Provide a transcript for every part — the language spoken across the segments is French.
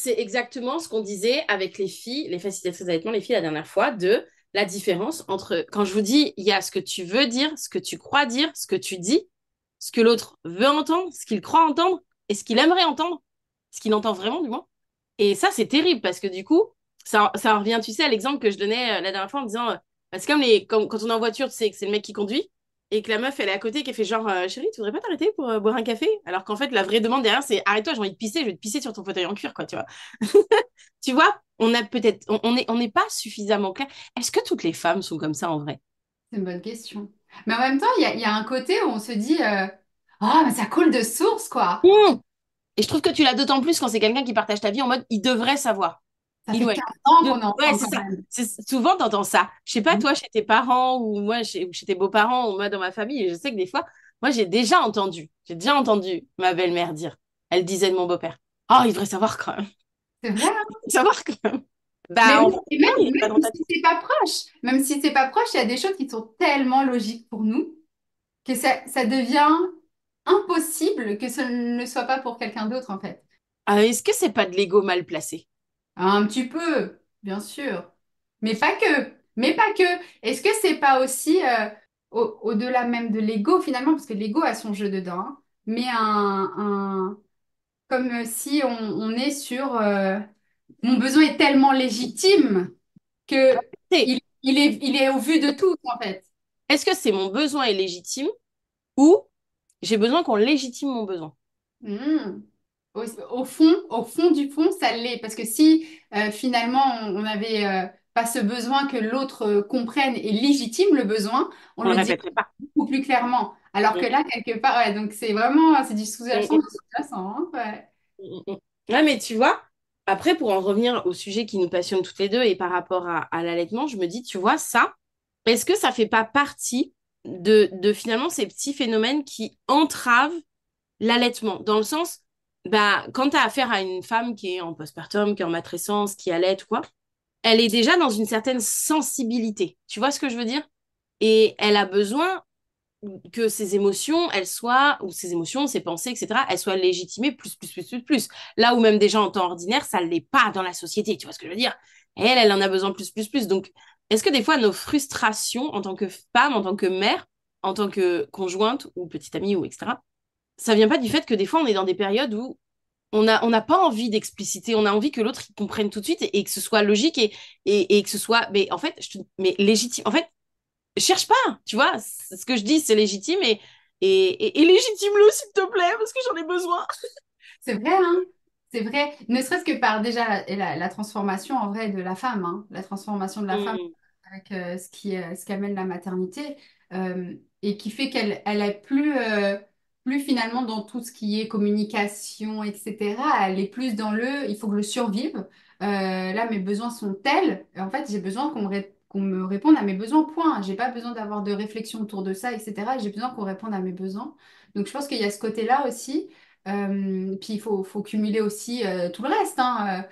c'est exactement ce qu'on disait avec les filles, les facilitatrices d'allaitement, les filles la dernière fois, de la différence entre, quand je vous dis, il y a ce que tu veux dire, ce que tu crois dire, ce que tu dis, ce que l'autre veut entendre, ce qu'il croit entendre, et ce qu'il aimerait entendre, ce qu'il entend vraiment, du moins. Et ça, c'est terrible, parce que du coup, ça revient, tu sais, à l'exemple que je donnais la dernière fois en disant, bah, c'est comme, comme quand on est en voiture, tu sais que c'est le mec qui conduit, et que la meuf, elle est à côté, qui fait genre, chérie, tu voudrais pas t'arrêter pour boire un café? Alors qu'en fait, la vraie demande derrière, c'est, arrête-toi, j'ai envie de pisser, je vais te pisser sur ton fauteuil en cuir, quoi, tu vois. Tu vois, on a peut-être, on n'est pas suffisamment clair. Est-ce que toutes les femmes sont comme ça en vrai? C'est une bonne question. Mais en même temps, il y a un côté où on se dit, ah, mais ça coule de source, quoi. Mmh. Et je trouve que tu l'as d'autant plus quand c'est quelqu'un qui partage ta vie en mode, il devrait savoir. Ça Il fait ou elle. 15 ans qu'on est Ouais, ensemble c'est quand ça. même. Souvent, t'entends ça. Je sais pas, toi, chez tes parents ou moi, chez tes beaux-parents ou moi, dans ma famille, je sais que des fois, moi, j'ai déjà entendu ma belle-mère dire, elle disait de mon beau-père, oh, il devrait savoir quand même. C'est vrai, hein. Savoir quand même. Mais Bah, même, en fait, et non, il est pas même dans ta si tête. c'est pas proche, même si c'est pas proche, il y a des choses qui sont tellement logiques pour nous que ça devient impossible que ce ne soit pas pour quelqu'un d'autre, en fait. Ah, est-ce que c'est pas de l'ego mal placé? Un petit peu, bien sûr. Mais pas que. Mais pas que. Est-ce que c'est pas aussi, au-delà même de l'ego, finalement, parce que l'ego a son jeu dedans, hein, mais comme si on est sur mon besoin est tellement légitime que C'est, il est au vu de tous, en fait. est-ce que c'est mon besoin est légitime ou j'ai besoin qu'on légitime mon besoin? Hmm. Au fond du fond, ça l'est. Parce que si finalement on n'avait pas ce besoin que l'autre comprenne et légitime le besoin, on On le le dirait répéterait pas. beaucoup plus clairement. Alors que Mm, là, quelque part, ouais, donc c'est vraiment, c'est du mm, sous-jacent, mm, du sous-jacent, hein, ouais. mm. Ouais, mais tu vois, après, pour en revenir au sujet qui nous passionne toutes les deux et par rapport à l'allaitement, je me dis, tu vois, ça, est-ce que ça fait pas partie de finalement ces petits phénomènes qui entravent l'allaitement? Dans le sens, bah, quand tu as affaire à une femme qui est en postpartum, qui est en matrescence, qui allaite, quoi, elle est déjà dans une certaine sensibilité. Tu vois ce que je veux dire? Et elle a besoin que ses émotions, elles soient, ou ses émotions, ses pensées, etc., elles soient légitimées plus, plus, plus, plus, plus. Là où même déjà en temps ordinaire, ça ne l'est pas dans la société, tu vois ce que je veux dire? Et elle en a besoin plus, plus, plus. Donc, est-ce que des fois, nos frustrations en tant que femme, en tant que mère, en tant que conjointe ou petite amie ou etc., ça vient pas du fait que des fois, on est dans des périodes où on n'a pas envie d'expliciter, on a envie que l'autre il comprenne tout de suite et que ce soit logique et que ce soit, mais en fait, mais légitime. En fait, cherche pas, tu vois, ce que je dis, c'est légitime et légitime-le, s'il te plaît, parce que j'en ai besoin. C'est vrai, hein? C'est vrai. Ne serait-ce que par déjà la transformation en vrai de la femme, hein, la transformation de la femme Mm. avec ce qu'amène la maternité et qui fait qu'elle est plus finalement dans tout ce qui est communication, etc. Elle est plus dans il faut que je survive. Là, mes besoins sont tels. En fait, j'ai besoin qu'on me réponde à mes besoins, point. J'ai pas besoin d'avoir de réflexion autour de ça, etc. J'ai besoin qu'on réponde à mes besoins. Donc, je pense qu'il y a ce côté-là aussi. Puis il faut cumuler aussi tout le reste, hein,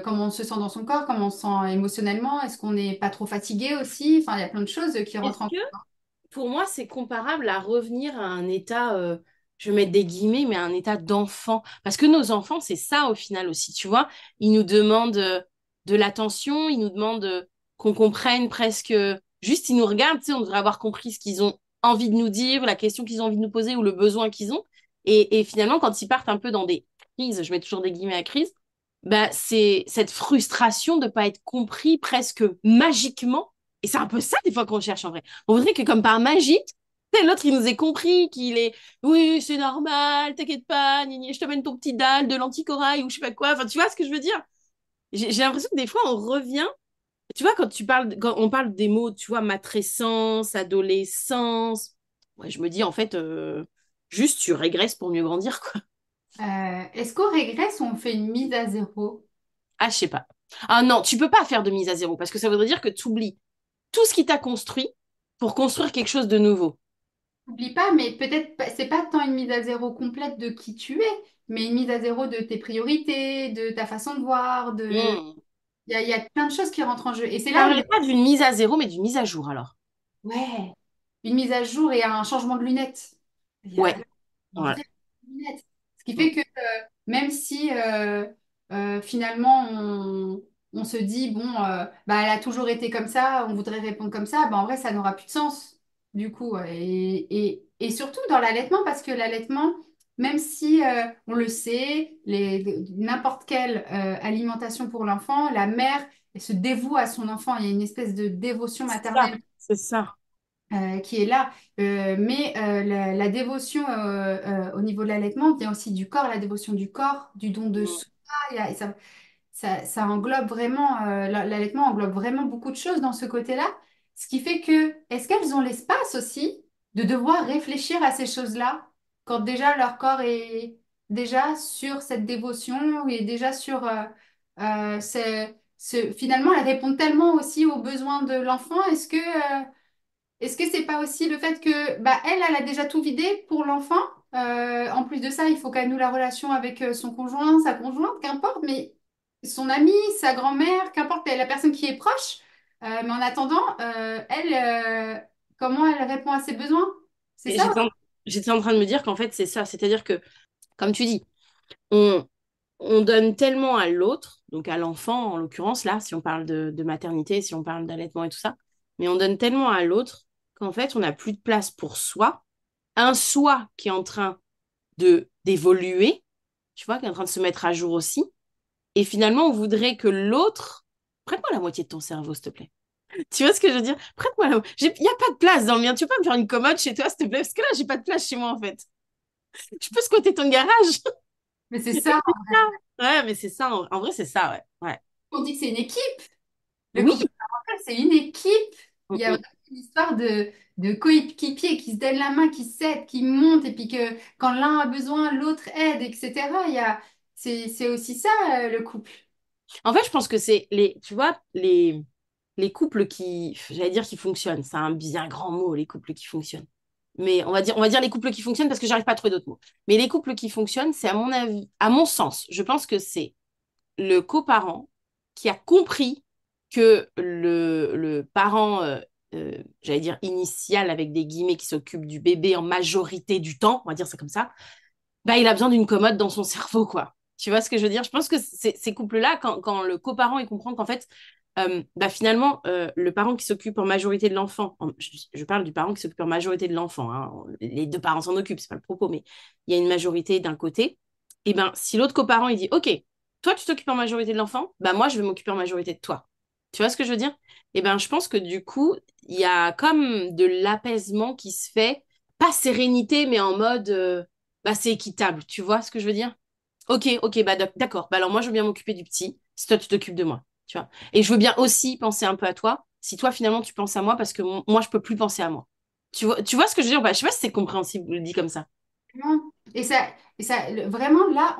comment on se sent dans son corps, comment on se sent émotionnellement, est-ce qu'on n'est pas trop fatigué aussi? Enfin, il y a plein de choses qui Est-ce rentrent en que, compte. pour moi, c'est comparable à revenir à un état, je vais mettre des guillemets, mais à un état d'enfant? Parce que nos enfants, c'est ça au final aussi, tu vois. Ils nous demandent de l'attention, ils nous demandent qu'on comprenne presque, juste ils nous regardent, tu sais, on devrait avoir compris ce qu'ils ont envie de nous dire, la question qu'ils ont envie de nous poser ou le besoin qu'ils ont. Et finalement, quand ils partent un peu dans des crises, je mets toujours des guillemets à crise, bah, c'est cette frustration de ne pas être compris presque magiquement. Et c'est un peu ça, des fois, qu'on cherche en vrai. On voudrait que, comme par magie, tu sais, l'autre, il nous ait compris, qu'il est, oui, c'est normal, t'inquiète pas, je t'amène ton petit dalle de l'anticorail ou je sais pas quoi. Enfin, tu vois ce que je veux dire? J'ai l'impression que des fois, on revient. Tu vois, quand on parle des mots, tu vois, matrescence, adolescence, ouais, je me dis, en fait, juste, tu régresses pour mieux grandir, quoi. Est-ce qu'on régresse ou on fait une mise à zéro? Ah, je sais pas. Ah non, tu peux pas faire de mise à zéro parce que ça voudrait dire que tu oublies tout ce qui t'a construit pour construire quelque chose de nouveau. N'oublie pas, mais peut-être c'est pas tant une mise à zéro complète de qui tu es, mais une mise à zéro de tes priorités, de ta façon de voir, Hmm. il y a plein de choses qui rentrent en jeu. Et c'est Je là, parlerai pas d'une mise à zéro, mais d'une mise à jour alors. ouais, une mise à jour et un changement de lunettes. Il y a Ouais, des ouais. vraies lunettes. Ce qui Mm. fait que même si finalement, on se dit, bon, bah, elle a toujours été comme ça, on voudrait répondre comme ça, bah, en vrai, ça n'aura plus de sens, du coup. Et surtout dans l'allaitement, parce que l'allaitement, même si on le sait, n'importe quelle alimentation pour l'enfant, la mère elle se dévoue à son enfant, il y a une espèce de dévotion C'est ça, maternelle c'est ça. qui est là. Mais la dévotion au niveau de l'allaitement vient aussi du corps, la dévotion du corps, du don de Mm. soi. Et ça englobe vraiment, l'allaitement englobe vraiment beaucoup de choses dans ce côté-là. Ce qui fait que, est-ce qu'elles ont l'espace aussi de devoir réfléchir à ces choses-là quand déjà leur corps est déjà sur cette dévotion et déjà sur finalement, elles répondent tellement aussi aux besoins de l'enfant. Est-ce que c'est pas aussi le fait que bah, elle a déjà tout vidé pour l'enfant. En plus de ça, il faut qu'elle noue la relation avec son conjoint, sa conjointe, qu'importe, mais son ami, sa grand-mère, qu'importe la personne qui est proche. Mais en attendant, elle, comment elle répond à ses besoins? C'est Et ça? j'étais en train de me dire qu'en fait, c'est ça. C'est-à-dire que, comme tu dis, on, on donne tellement à l'autre, donc à l'enfant en l'occurrence, là, si on parle de maternité, si on parle d'allaitement et tout ça, mais on donne tellement à l'autre qu'en fait, on n'a plus de place pour soi. Un soi qui est en train de d'évoluer, tu vois, qui est en train de se mettre à jour aussi. Et finalement, on voudrait que l'autre... Prête-moi la moitié de ton cerveau, s'il te plaît. Tu vois ce que je veux dire? Prête-moi la... Il n'y a pas de place dans le mien. Tu peux pas me faire une commode chez toi, s'il te plaît? Parce que là, j'ai pas de place chez moi, en fait. Je peux squatter ton garage. Mais c'est ça. Ouais, mais c'est ça. En vrai, c'est ça, ouais. Ouais. On dit que c'est une équipe. Le Oui. couple parental, c'est une équipe. Il y a Mm, vraiment une histoire de coéquipiers qui se donnent la main, qui s'aident, qui montent, et puis que quand l'un a besoin, l'autre aide, etc. C'est aussi ça, le couple. En fait, je pense que c'est tu vois, les couples qui, j'allais dire qui fonctionnent. C'est un bien grand mot, les couples qui fonctionnent. Mais on va dire les couples qui fonctionnent parce que j'arrive pas à trouver d'autres mots. Mais les couples qui fonctionnent, c'est à mon avis, à mon sens, je pense que c'est le coparent qui a compris que le parent, j'allais dire initial avec des guillemets, qui s'occupe du bébé en majorité du temps, on va dire ça comme ça, bah, il a besoin d'une commode dans son cerveau, quoi. Tu vois ce que je veux dire? Je pense que ces couples-là, quand le coparent il comprend qu'en fait, bah, finalement, le parent qui s'occupe en majorité de l'enfant, je parle du parent qui s'occupe en majorité de l'enfant, hein, les deux parents s'en occupent, c'est pas le propos, mais il y a une majorité d'un côté. Et ben, si l'autre coparent il dit, OK, toi tu t'occupes en majorité de l'enfant, bah moi je vais m'occuper en majorité de toi. Tu vois ce que je veux dire? Et ben, je pense que du coup, il y a comme de l'apaisement qui se fait, pas sérénité, mais en mode, bah c'est équitable. Tu vois ce que je veux dire? Ok, ok, bah d'accord. Bah alors moi je veux bien m'occuper du petit, si toi tu t'occupes de moi. Tu vois? Et je veux bien aussi penser un peu à toi, si toi finalement tu penses à moi, parce que moi je peux plus penser à moi. Tu vois ce que je veux dire? Bah, je sais pas si c'est compréhensible, je le dis comme ça. Non. Vraiment, là,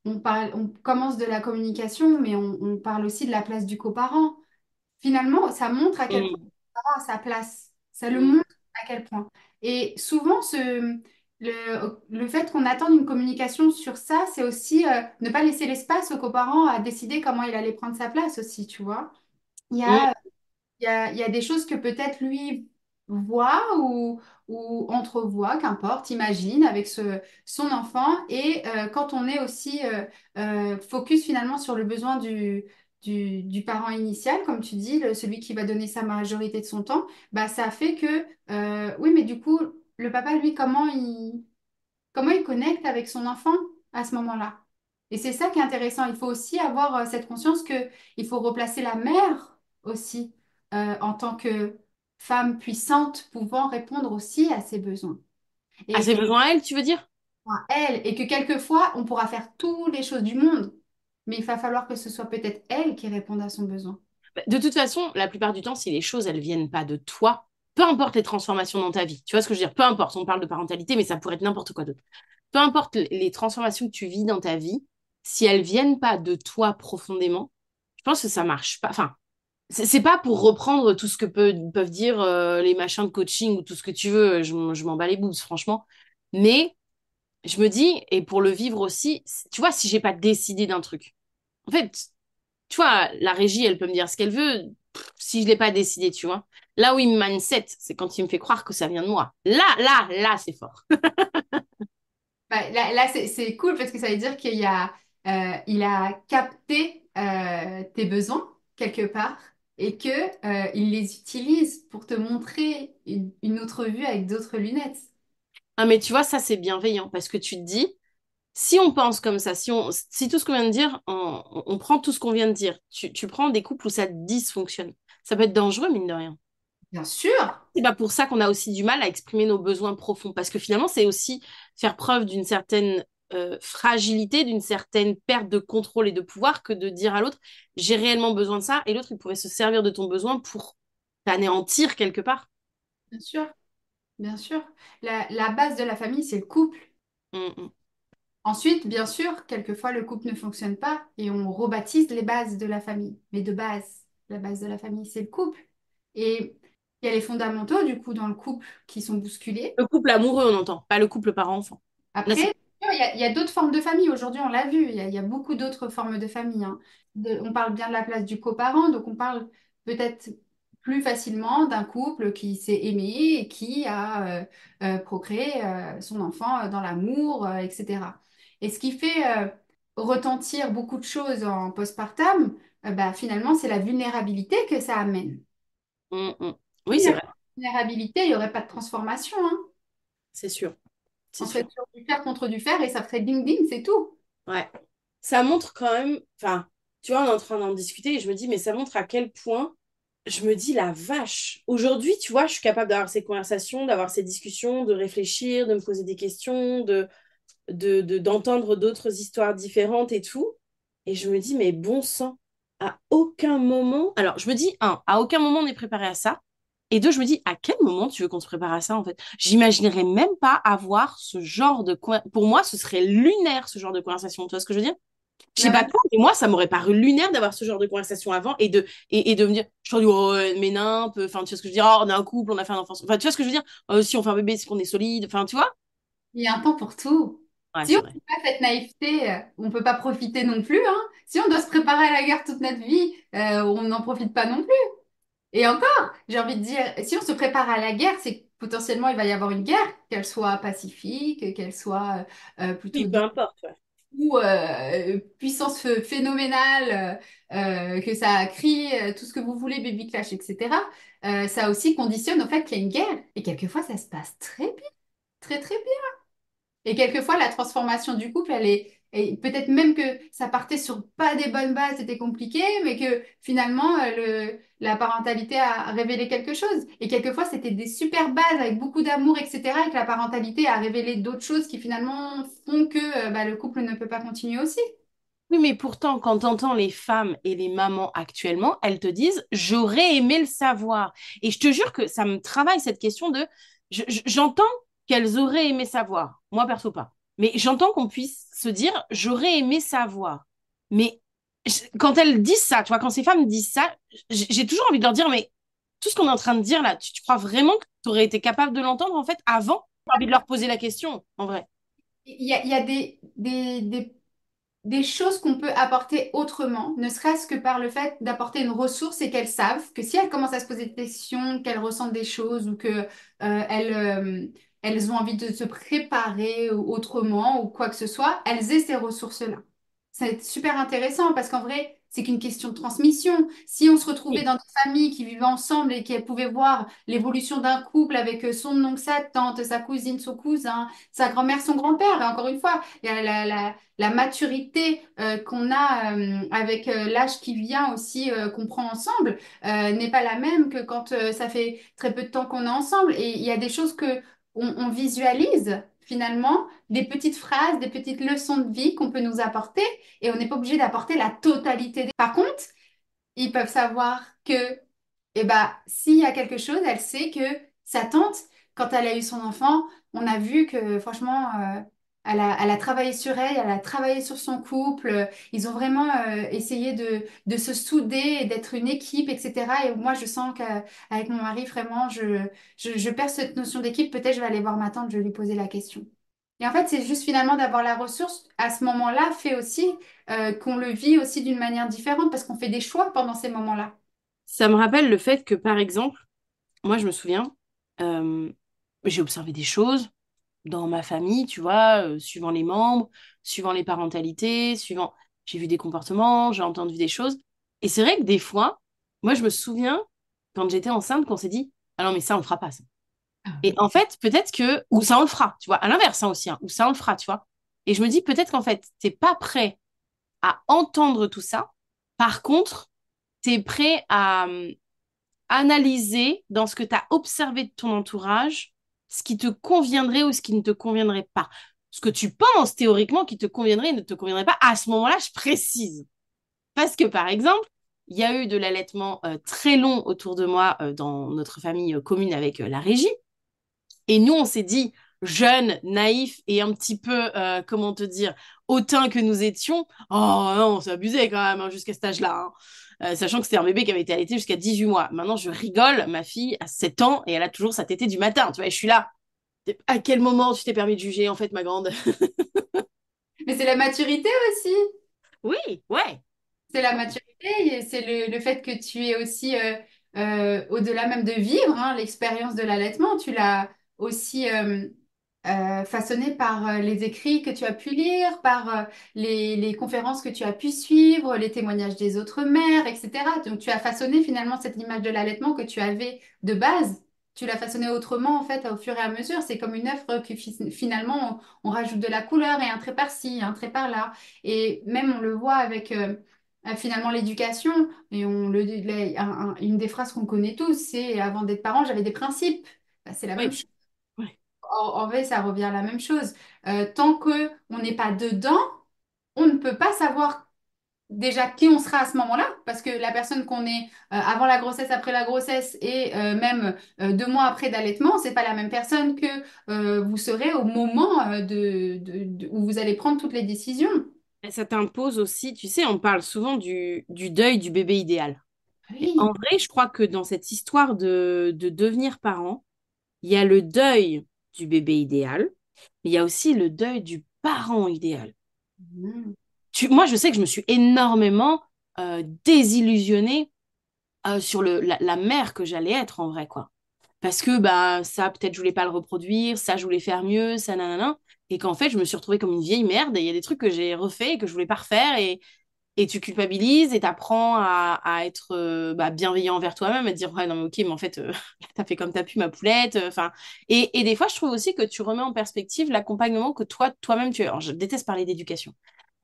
on commence de la communication, mais on parle aussi de la place du coparent. Finalement, ça montre à quel point Mm, le coparent a sa place. Ça le mm, montre à quel point. Et souvent, le fait qu'on attende une communication sur ça, c'est aussi ne pas laisser l'espace au coparent à décider comment il allait prendre sa place aussi, tu vois. Il y mm. a il y a des choses que peut-être lui voit ou entrevoit, qu'importe, imagine avec son enfant. Et quand on est aussi focus finalement sur le besoin du parent initial, comme tu dis, celui qui va donner sa majorité de son temps, bah, ça fait que, oui, mais du coup, le papa, lui, comment il connecte avec son enfant à ce moment-là? Et c'est ça qui est intéressant. Il faut aussi avoir cette conscience que il faut replacer la mère aussi en tant que femme puissante pouvant répondre aussi à ses besoins. Ah, Et c'est que besoin à elle, tu veux dire? elle, et que quelquefois, on pourra faire toutes les choses du monde, mais il va falloir que ce soit peut-être elle qui réponde à son besoin. Bah, de toute façon, la plupart du temps, si les choses, elles viennent pas de toi, peu importe les transformations dans ta vie, tu vois ce que je veux dire? Peu importe, on parle de parentalité, mais ça pourrait être n'importe quoi d'autre. Peu importe les transformations que tu vis dans ta vie, si elles viennent pas de toi profondément, je pense que ça marche pas. Enfin, c'est pas pour reprendre tout ce que peuvent dire les machins de coaching ou tout ce que tu veux, je m'en bats les boobs, franchement. Mais je me dis, et pour le vivre aussi, tu vois, si j'ai pas décidé d'un truc, en fait, tu vois, la régie, elle peut me dire ce qu'elle veut, si je l'ai pas décidé, tu vois. Là où il me mindset, c'est quand il me fait croire que ça vient de moi. Là, c'est fort. Bah, là, c'est cool parce que ça veut dire qu'il y a, il a capté tes besoins quelque part et que il les utilise pour te montrer une autre vue avec d'autres lunettes. Ah, mais tu vois, ça, c'est bienveillant parce que tu te dis, si on pense comme ça, si tout ce qu'on vient de dire, on prend tout ce qu'on vient de dire, tu prends des couples où ça dysfonctionne. Ça peut être dangereux, mine de rien. Bien sûr, C'est pas pour ça qu'on a aussi du mal à exprimer nos besoins profonds, parce que finalement, c'est aussi faire preuve d'une certaine fragilité, d'une certaine perte de contrôle et de pouvoir que de dire à l'autre, j'ai réellement besoin de ça, et l'autre, il pourrait se servir de ton besoin pour t'anéantir quelque part. bien sûr, bien sûr. La base de la famille, c'est le couple. Mm, mm. Ensuite, bien sûr, quelquefois le couple ne fonctionne pas et on rebaptise les bases de la famille. Mais de base, la base de la famille, c'est le couple. Et il y a les fondamentaux, du coup, dans le couple qui sont bousculés. Le couple amoureux, on entend, pas le couple parent-enfant. Là, c'est... Après, il y a d'autres formes de famille. Aujourd'hui, on l'a vu, il y a beaucoup d'autres formes de famille, hein. On parle bien de la place du coparent, donc on parle peut-être plus facilement d'un couple qui s'est aimé et qui a procréé son enfant dans l'amour, etc. Et ce qui fait retentir beaucoup de choses en postpartum, bah, finalement, c'est la vulnérabilité que ça amène. Mm, mm. Oui, S'il n'y c'est a vrai, pas de vulnérabilité, il n'y aurait pas de transformation, hein. c'est sûr, c'est On serait sûr. sur du fer contre du fer et ça ferait ding ding, c'est tout. Ouais. Ça montre quand même, enfin, tu vois, on est en train d'en discuter et je me dis, mais ça montre à quel point je me dis la vache. Aujourd'hui, tu vois, je suis capable d'avoir ces conversations, d'avoir ces discussions, de réfléchir, de me poser des questions, d'entendre d'autres histoires différentes et tout. Et je me dis, mais bon sang, à aucun moment. Alors, je me dis, un, à aucun moment on est préparé à ça. Et deux, je me dis, à quel moment tu veux qu'on se prépare à ça, en fait? J'imaginerais même pas avoir ce genre de... Pour moi, ce serait lunaire, ce genre de conversation. Tu vois ce que je veux dire? Je sais Mais en pas même toi, mais moi, ça m'aurait paru lunaire d'avoir ce genre de conversation avant et de me dire, je te dis, oh, mais nimp, enfin, tu vois ce que je veux dire, oh, on est un couple, on a fait un enfant. Enfin, tu vois ce que je veux dire? Si on fait un bébé, c'est qu'on est solide. Enfin, tu vois? Il y a un temps pour tout. Ouais, Si on c'est vrai. n'a pas cette naïveté, on ne peut pas profiter non plus, hein. Si on doit se préparer à la guerre toute notre vie, on n'en profite pas non plus. Et encore, j'ai envie de dire, si on se prépare à la guerre, c'est que potentiellement il va y avoir une guerre, qu'elle soit pacifique, qu'elle soit plutôt Oui, peu importe, ouais. ou puissance phénoménale, que ça crie tout ce que vous voulez, baby clash, etc. Ça aussi conditionne au fait qu'il y a une guerre. Et quelquefois, ça se passe très bien, très très bien. Et quelquefois, la transformation du couple, elle est, et peut-être même que ça partait sur pas des bonnes bases, c'était compliqué, mais que finalement, la parentalité a révélé quelque chose. Et quelquefois, c'était des super bases avec beaucoup d'amour, etc. Et que la parentalité a révélé d'autres choses qui finalement font que bah, le couple ne peut pas continuer aussi. Oui, mais pourtant, quand tu entends les femmes et les mamans actuellement, elles te disent, j'aurais aimé le savoir. Et je te jure que ça me travaille cette question de, j'entends qu'elles auraient aimé savoir. Moi, perso, pas. Mais j'entends qu'on puisse se dire, j'aurais aimé savoir. Mais quand elles disent ça, tu vois, quand ces femmes disent ça, j'ai toujours envie de leur dire, mais tout ce qu'on est en train de dire là, tu crois vraiment que tu aurais été capable de l'entendre en fait avant? J'ai envie de leur poser la question, en vrai. Il y a des choses qu'on peut apporter autrement, ne serait-ce que par le fait d'apporter une ressource et qu'elles savent que si elles commencent à se poser des questions, qu'elles ressentent des choses ou que elles ont envie de se préparer autrement ou quoi que ce soit, elles aient ces ressources-là. C'est super intéressant parce qu'en vrai, c'est qu'une question de transmission. Si on se retrouvait Oui. dans des familles qui vivaient ensemble et qui pouvaient voir l'évolution d'un couple avec son oncle, sa tante, sa cousine, son cousin, sa grand-mère, son grand-père, et encore une fois, il y a la maturité qu'on a avec l'âge qui vient aussi, qu'on prend ensemble, n'est pas la même que quand ça fait très peu de temps qu'on est ensemble. Et il y a des choses que on visualise finalement, des petites phrases, des petites leçons de vie qu'on peut nous apporter, et on n'est pas obligé d'apporter la totalité. Par contre, ils peuvent savoir que, eh ben, s'il y a quelque chose, elle sait que sa tante, quand elle a eu son enfant, on a vu que franchement, elle a travaillé sur elle, elle a travaillé sur son couple. Ils ont vraiment essayé de se souder et d'être une équipe, etc. Et moi, je sens qu'avec mon mari, vraiment, je perds cette notion d'équipe. Peut-être je vais aller voir ma tante, je vais lui poser la question. Et en fait, c'est juste finalement d'avoir la ressource à ce moment-là fait aussi qu'on le vit aussi d'une manière différente parce qu'on fait des choix pendant ces moments-là. Ça me rappelle le fait que, par exemple, moi, je me souviens, euh, j'ai observé des choses, dans ma famille, tu vois, suivant les membres, suivant les parentalités, suivant... J'ai vu des comportements, j'ai entendu des choses. Et c'est vrai que des fois, moi, je me souviens, quand j'étais enceinte, qu'on s'est dit, ah non, mais ça, on le fera pas, ça. Ah Et oui. en fait, peut-être que... Ou ça, on le fera, tu vois. À l'inverse, hein, aussi, hein, ou ça, on le fera, tu vois. Et je me dis, peut-être qu'en fait, t'es pas prêt à entendre tout ça. Par contre, t'es prêt à analyser dans ce que tu as observé de ton entourage, ce qui te conviendrait ou ce qui ne te conviendrait pas. Ce que tu penses théoriquement qui te conviendrait et ne te conviendrait pas, à ce moment-là, je précise. Parce que, par exemple, il y a eu de l'allaitement très long autour de moi dans notre famille commune avec la régie. Et nous, on s'est dit, jeunes, naïfs et un petit peu, comment te dire, hautains que nous étions, oh non, on s'est abusé quand même hein, jusqu'à cet âge-là. Hein. Sachant que c'était un bébé qui avait été allaité jusqu'à 18 mois. Maintenant, je rigole, ma fille a 7 ans et elle a toujours sa tétée du matin. Tu vois, et je suis là. À quel moment tu t'es permis de juger, en fait, ma grande? Mais c'est la maturité aussi. Oui, ouais. C'est la maturité, et c'est le fait que tu es aussi, au-delà même de vivre hein, l'expérience de l'allaitement, tu l'as aussi façonné par les écrits que tu as pu lire, par les conférences que tu as pu suivre, les témoignages des autres mères, etc. Donc tu as façonné finalement cette image de l'allaitement que tu avais de base. Tu l'as façonné autrement en fait au fur et à mesure. C'est comme une œuvre que finalement on rajoute de la couleur et un trait par-ci, un trait par-là. Et même on le voit avec finalement l'éducation, et une des phrases qu'on connaît tous, c'est avant d'être parent, j'avais des principes. Bah, c'est la même Oui, chose. ouais. En vrai, ça revient à la même chose. Tant que on n'est pas dedans, on ne peut pas savoir déjà qui on sera à ce moment-là, parce que la personne qu'on est avant la grossesse, après la grossesse et même 2 mois après d'allaitement, c'est pas la même personne que vous serez au moment où vous allez prendre toutes les décisions. Et ça t'impose aussi, tu sais, on parle souvent du deuil du bébé idéal. Et en Oui. vrai, je crois que dans cette histoire de devenir parent, il y a le deuil du bébé idéal, mais il y a aussi le deuil du parent idéal. Mhm. Moi, je sais que je me suis énormément désillusionnée sur la mère que j'allais être en vrai, quoi. Parce que bah, ça, peut-être, je voulais pas le reproduire, ça, je voulais faire mieux, ça, nanana. Et qu'en fait, je me suis retrouvée comme une vieille merde. Et il y a des trucs que j'ai refaits et que je voulais pas refaire. Et tu culpabilises et t'apprends à être bah, bienveillant envers toi-même, à te dire, ouais, non, mais ok, mais en fait, t'as fait comme t'as pu, ma poulette. Enfin, et des fois, je trouve aussi que tu remets en perspective l'accompagnement que toi-même, tu as. Alors, je déteste parler d'éducation.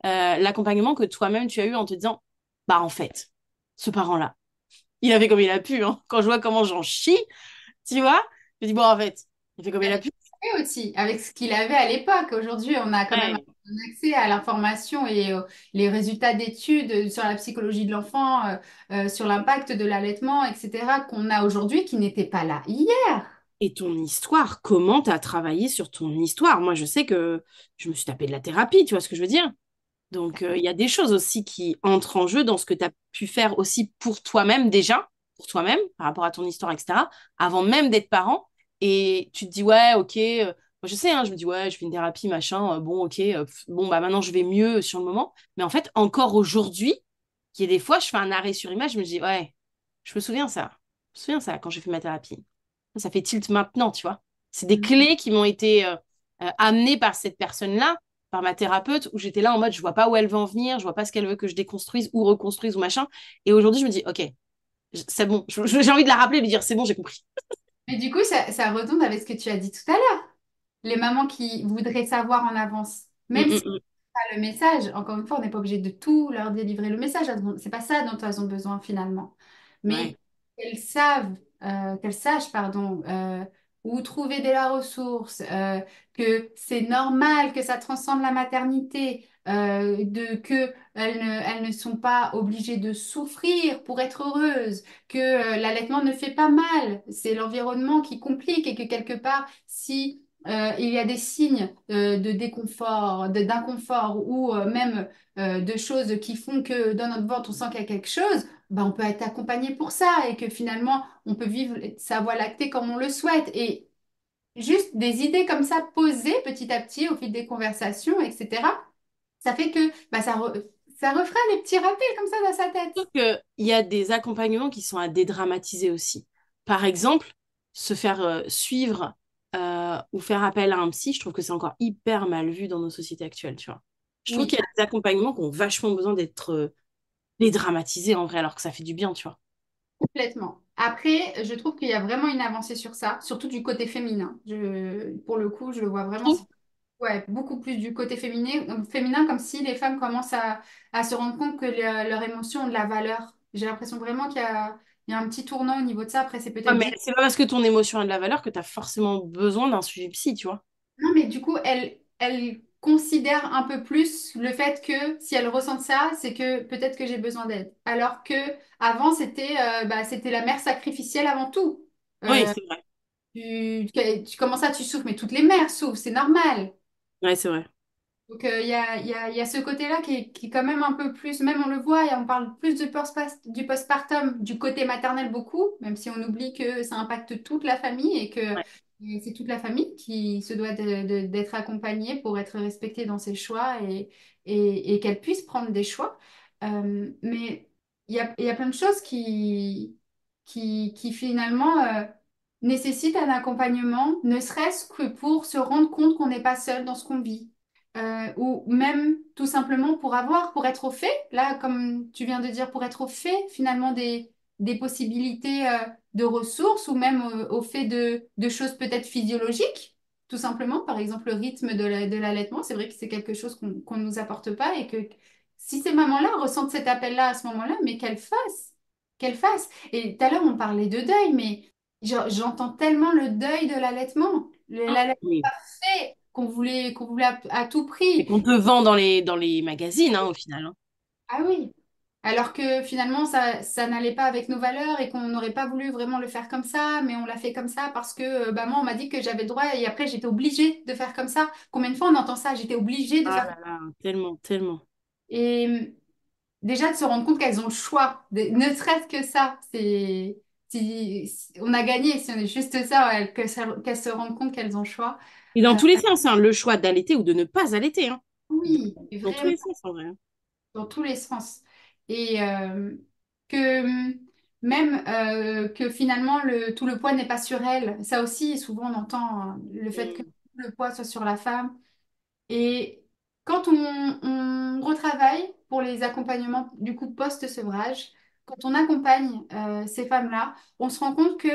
L'accompagnement que toi-même, tu as eu en te disant, bah, en fait, ce parent-là, il a fait comme il a pu. Hein. Quand je vois comment j'en chie, tu vois, je me dis, bon, en fait, il fait comme il a pu. Et aussi, avec ce qu'il avait à l'époque. Aujourd'hui, on a quand même Ouais. un accès à l'information et les résultats d'études sur la psychologie de l'enfant, sur l'impact de l'allaitement, etc., qu'on a aujourd'hui qui n'étaient pas là hier. Et ton histoire, comment tu as travaillé sur ton histoire? Moi, je sais que je me suis tapé de la thérapie, tu vois ce que je veux dire? Donc, il y a des choses aussi qui entrent en jeu dans ce que tu as pu faire aussi pour toi-même déjà, pour toi-même, par rapport à ton histoire, etc., avant même d'être parent. Et tu te dis, ouais, ok, moi je sais, hein, je me dis, ouais, je fais une thérapie, machin, bon, ok, bon, bah maintenant je vais mieux sur le moment. Mais en fait, encore aujourd'hui, il y a des fois, je fais un arrêt sur image, je me dis, ouais, je me souviens ça. Je me souviens ça quand j'ai fait ma thérapie. Ça fait tilt maintenant, tu vois. C'est des Mhm. clés qui m'ont été amenées par cette personne-là, par ma thérapeute, où j'étais là en mode, je vois pas où elle veut en venir, je vois pas ce qu'elle veut que je déconstruise ou reconstruise ou machin. Et aujourd'hui, je me dis, ok, c'est bon. J'ai envie de la rappeler et de lui dire, c'est bon, j'ai compris. Mais du coup, ça retombe avec ce que tu as dit tout à l'heure. Les mamans qui voudraient savoir en avance, Mm, même si mm, mm. pas le message, encore une fois, on n'est pas obligé de tout leur délivrer le message. C'est pas ça dont elles ont besoin finalement. Ouais. Mais qu'elles sachent, pardon, où trouver de la ressource, que c'est normal que ça transcende la maternité, que elles ne sont pas obligées de souffrir pour être heureuses, que l'allaitement ne fait pas mal. C'est l'environnement qui complique et que quelque part, si il y a des signes de déconfort, d'inconfort ou même de choses qui font que dans notre ventre, on sent qu'il y a quelque chose, ben, on peut être accompagné pour ça et que finalement, on peut vivre sa voie lactée comme on le souhaite. Et juste des idées comme ça posées petit à petit au fil des conversations, etc., ça fait que bah, ça refera des petits rappels comme ça dans sa tête. Sauf qu'il y a des accompagnements qui sont à dédramatiser aussi. Par exemple, se faire suivre ou faire appel à un psy, je trouve que c'est encore hyper mal vu dans nos sociétés actuelles, tu vois. Je trouve Oui, qu'il y a des accompagnements qui ont vachement besoin d'être dédramatisés en vrai, alors que ça fait du bien, tu vois. complètement. Après, je trouve qu'il y a vraiment une avancée sur ça, surtout du côté féminin. Pour le coup, je le vois Je vraiment, trouve. ouais, beaucoup plus du côté féminin, comme si les femmes commencent à se rendre compte que leurs émotions ont de la valeur. J'ai l'impression vraiment il y a un petit tournant au niveau de ça. Après, c'est Ouais, peut-être mais dû. c'est pas parce que ton émotion a de la valeur que tu as forcément besoin d'un suivi psy, tu vois. Non, mais du coup, elle considère un peu plus le fait que si elle ressent ça, c'est que peut-être que j'ai besoin d'aide. Alors que avant, c'était la mère sacrificielle avant tout. Oui, Euh, c'est vrai. comment ça, tu souffres? Mais toutes les mères souffrent, c'est normal. Ouais, c'est vrai. Donc, il y a ce côté-là qui est quand même un peu plus, même on le voit, et on parle plus du postpartum, du côté maternel beaucoup, même si on oublie que ça impacte toute la famille et que Ouais. c'est toute la famille qui se doit d'être accompagnée pour être respectée dans ses choix et qu'elle puisse prendre des choix. Mais il y a plein de choses qui finalement nécessitent un accompagnement, ne serait-ce que pour se rendre compte qu'on n'est pas seul dans ce qu'on vit ou même tout simplement pour être au fait, là, comme tu viens de dire, pour être au fait finalement des possibilités de ressources ou même au fait de choses peut-être physiologiques, tout simplement. Par exemple, le rythme de l'allaitement, c'est vrai que c'est quelque chose qu'on ne nous apporte pas et que si ces mamans-là ressentent cet appel-là à ce moment-là, mais qu'elles fassent, qu'elles fassent. Et tout à l'heure, on parlait de deuil, mais j'entends tellement le deuil de l'allaitement. Ah, L'allaitement oui. parfait qu'on voulait à tout Et prix. qu'on te vend dans les magazines, hein, au final, hein. Ah oui. Alors que finalement, ça n'allait pas avec nos valeurs et qu'on n'aurait pas voulu vraiment le faire comme ça, mais on l'a fait comme ça parce que bah, moi, on m'a dit que j'avais le droit et après, j'étais obligée de faire comme ça. Combien de fois on entend ça? J'étais obligée de Ah faire. là là, tellement, tellement. Et déjà, de se rendre compte qu'elles ont le choix, ne serait-ce que ça, si on a gagné, si on est juste ça, ouais, qu'elles se rendent compte qu'elles ont le choix. Et dans Euh, tous les sens, hein, le choix d'allaiter ou de ne pas allaiter, hein. oui, Dans tous vraiment. les sens, en vrai, hein. Dans tous les sens. Et que même que finalement tout le poids n'est pas sur elle. Ça aussi, souvent on entend hein, le fait que Mm. le poids soit sur la femme. Et quand on retravaille pour les accompagnements du coup post-sevrage, quand on accompagne ces femmes-là, on se rend compte que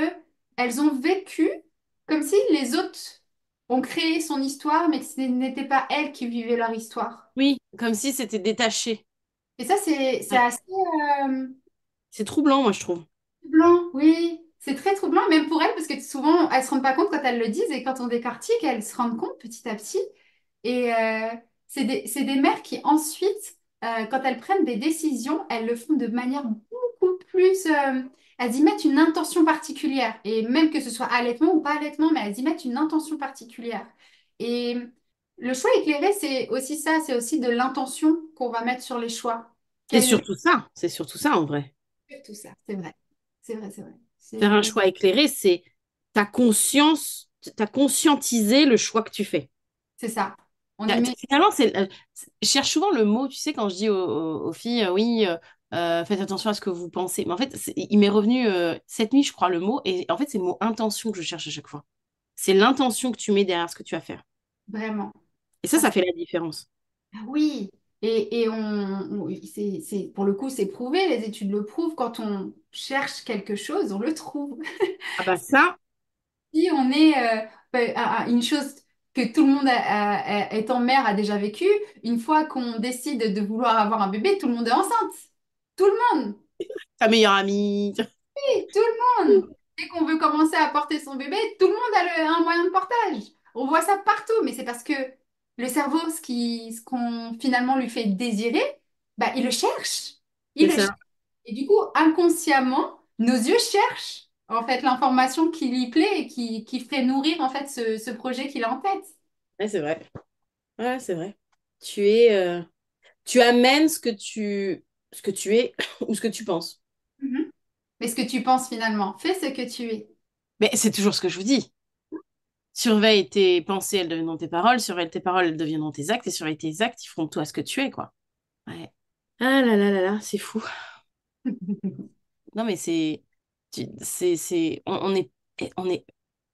elles ont vécu comme si les autres ont créé son histoire, mais que ce n'était pas elles qui vivaient leur histoire. Oui, comme si c'était détaché. Et ça, c'est Ouais. assez C'est troublant, moi, je trouve. troublant, oui. C'est très troublant, même pour elles, parce que souvent, elles se rendent pas compte quand elles le disent, et quand on décortique, elles se rendent compte petit à petit. Et c'est des mères qui ensuite, quand elles prennent des décisions, elles le font de manière beaucoup plus... elles y mettent une intention particulière. Et même que ce soit allaitement ou pas allaitement, mais elles y mettent une intention particulière. Et le choix éclairé, c'est aussi ça, c'est aussi de l'intention qu'on va mettre sur les choix. C'est surtout ça, en vrai. Tout ça, c'est vrai. C'est vrai, c'est vrai. Faire un C'est choix éclairé, c'est ta conscience, t'as conscientisé le choix que tu fais. c'est ça. On y met. Finalement, je cherche souvent le mot, tu sais, quand je dis aux filles, oui, faites attention à ce que vous pensez. Mais en fait, il m'est revenu cette nuit, je crois, le mot. Et en fait, c'est le mot intention que je cherche à chaque fois. C'est l'intention que tu mets derrière ce que tu vas faire. Vraiment. Et ça fait la différence. Ah oui. Et pour le coup, c'est prouvé, les études le prouvent, quand on cherche quelque chose, on le trouve. Ah bah ça, Si on est une chose que tout le monde étant mère a déjà vécu, une fois qu'on décide de vouloir avoir un bébé, tout le monde est enceinte. Tout le monde. ta meilleure amie. Oui, tout le monde. Dès qu'on veut commencer à porter son bébé, tout le monde a un moyen de portage. On voit ça partout, mais c'est parce que le cerveau, ce qu'on finalement lui fait désirer, bah, il le cherche. Il C'est le cherche. ça. Et du coup, inconsciemment, nos yeux cherchent en fait l'information qui lui plaît et qui ferait nourrir en fait ce projet qu'il a en tête. Ouais, c'est vrai. Ouais, c'est vrai. Tu es, tu amènes ce que tu es ou ce que tu penses. Mhm. Mais ce que tu penses finalement, fais ce que tu es. Mais c'est toujours ce que je vous dis. Surveille tes pensées, elles deviendront tes paroles. Surveille tes paroles, elles deviendront tes actes. Et surveille tes actes, ils feront de toi ce que tu es, quoi. Ouais. Ah là là là là, c'est fou. Non, mais on est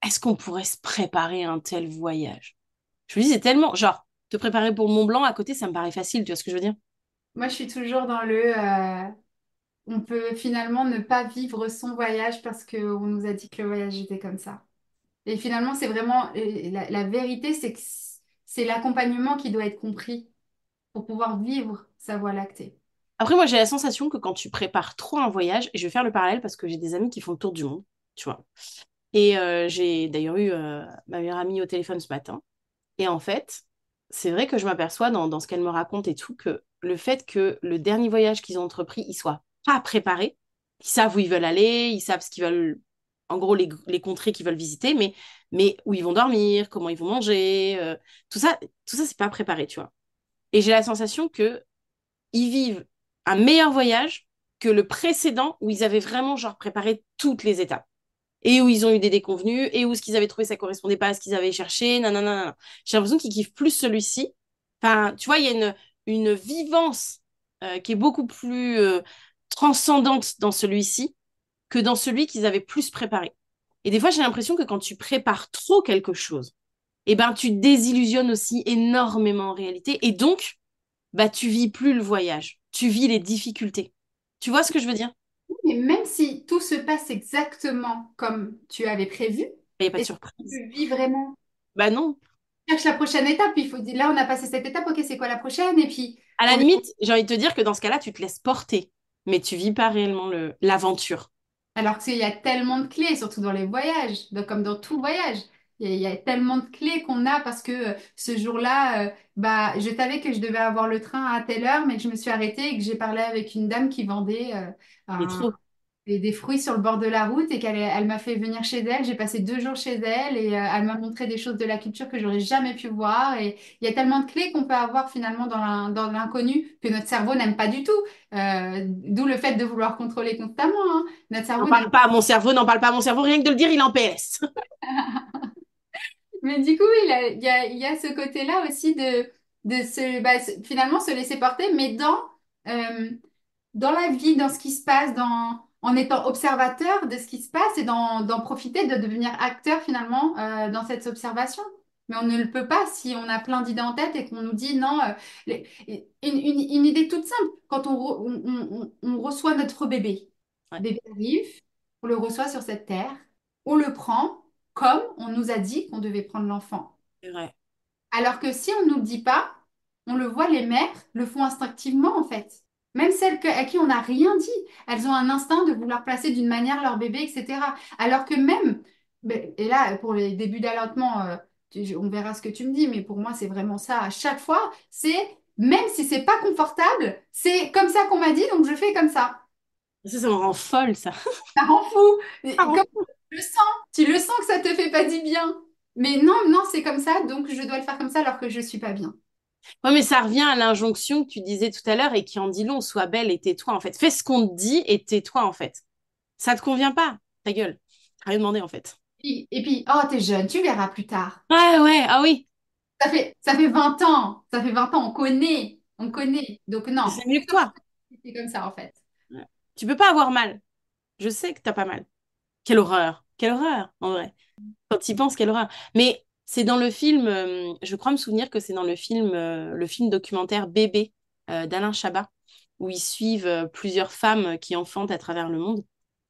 est-ce qu'on pourrait se préparer à un tel voyage? Je me dis, c'est tellement, genre, te préparer pour le Mont Blanc à côté, ça me paraît facile, tu vois ce que je veux dire? Moi, je suis toujours dans on peut finalement ne pas vivre son voyage parce qu'on nous a dit que le voyage était comme ça. Et finalement, c'est vraiment la vérité, c'est que c'est l'accompagnement qui doit être compris pour pouvoir vivre sa voie lactée. Après, moi, j'ai la sensation que quand tu prépares trop un voyage, et je vais faire le parallèle parce que j'ai des amis qui font le tour du monde, tu vois. Et j'ai d'ailleurs eu ma meilleure amie au téléphone ce matin. Et en fait, c'est vrai que je m'aperçois dans ce qu'elle me raconte et tout, que le fait que le dernier voyage qu'ils ont entrepris, il soit pas préparé, ils savent où ils veulent aller, ils savent ce qu'ils veulent, en gros, les contrées qu'ils veulent visiter, mais où ils vont dormir, comment ils vont manger, tout ça, c'est pas préparé, tu vois. Et j'ai la sensation que ils vivent un meilleur voyage que le précédent où ils avaient vraiment genre préparé toutes les étapes et où ils ont eu des déconvenues et où ce qu'ils avaient trouvé ça correspondait pas à ce qu'ils avaient cherché, nanana. J'ai l'impression qu'ils kiffent plus celui-ci. Enfin, tu vois, il y a une vivance qui est beaucoup plus transcendante dans celui-ci que dans celui qu'ils avaient plus préparé. Et des fois, j'ai l'impression que quand tu prépares trop quelque chose, eh ben, tu te désillusionnes aussi énormément en réalité. Et donc, bah, tu vis plus le voyage. Tu vis les difficultés. Tu vois ce que je veux dire? Et même si tout se passe exactement comme tu avais prévu, Il n'y a pas de est-ce que surprise. tu vis vraiment? Bah non. Cherche la prochaine étape, puis il faut dire, là, on a passé cette étape, ok, c'est quoi la prochaine? Et puis, À la pour limite, j'ai envie de te dire que dans ce cas-là, tu te laisses porter, mais tu vis pas réellement l'aventure. Alors qu'il y a tellement de clés, surtout dans les voyages, comme dans tout voyage. Il y a tellement de clés qu'on a parce que ce jour-là, bah, je savais que je devais avoir le train à telle heure, mais que je me suis arrêtée et que j'ai parlé avec une dame qui vendait Mais un, trop. des fruits sur le bord de la route et elle m'a fait venir chez elle. J'ai passé 2 jours chez elle et elle m'a montré des choses de la culture que j'aurais jamais pu voir. Et il y a tellement de clés qu'on peut avoir finalement dans l'inconnu que notre cerveau n'aime pas du tout. D'où le fait de vouloir contrôler constamment, hein. Notre N'en cerveau n'aime parle pas à mon cerveau, n'en parle pas à mon cerveau, rien que de le dire, il est en PS. Mais du coup, oui, il y a ce côté-là aussi de finalement se laisser porter, mais euh, dans la vie, dans ce qui se passe, en étant observateur de ce qui se passe et d'en profiter, de devenir acteur finalement dans cette observation. Mais on ne le peut pas si on a plein d'idées en tête et qu'on nous dit non. Une idée toute simple, quand on reçoit notre bébé, Ouais, bébé arrive, on le reçoit sur cette terre, on le prend comme on nous a dit qu'on devait prendre l'enfant. c'est vrai. Alors que si on ne nous le dit pas, on le voit, les mères le font instinctivement en fait. Même celles à qui on n'a rien dit, elles ont un instinct de vouloir placer d'une manière leur bébé, etc. Alors que même, ben, et là pour les débuts d'allaitement, on verra ce que tu me dis, mais pour moi c'est vraiment ça à chaque fois, c'est même si c'est pas confortable, c'est comme ça qu'on m'a dit, donc je fais comme ça. Ça me rend folle, ça. Ça rend fou. Ça Et rend comme fou. tu le sens que ça te fait pas du bien. Mais non, non, c'est comme ça, donc je dois le faire comme ça alors que je suis pas bien. Ouais, mais ça revient à l'injonction que tu disais tout à l'heure et qui en dit long, sois belle et tais-toi, en fait. Fais ce qu'on te dit et tais-toi, en fait. Ça te convient pas, ta gueule. Rien demandé, en fait. Oh, t'es jeune, tu verras plus tard. Ouais, ouais, ah oui, Ça fait 20 ans, ça fait 20 ans, on connaît. Donc non, c'est mieux que toi. c'est comme ça en fait. Ouais. Tu peux pas avoir mal. Je sais que t'as pas mal. Quelle horreur, en vrai. Quand tu y penses, quelle horreur. Mais c'est dans le film, je crois me souvenir que c'est dans le film documentaire Bébé d'Alain Chabat, où ils suivent plusieurs femmes qui enfantent à travers le monde.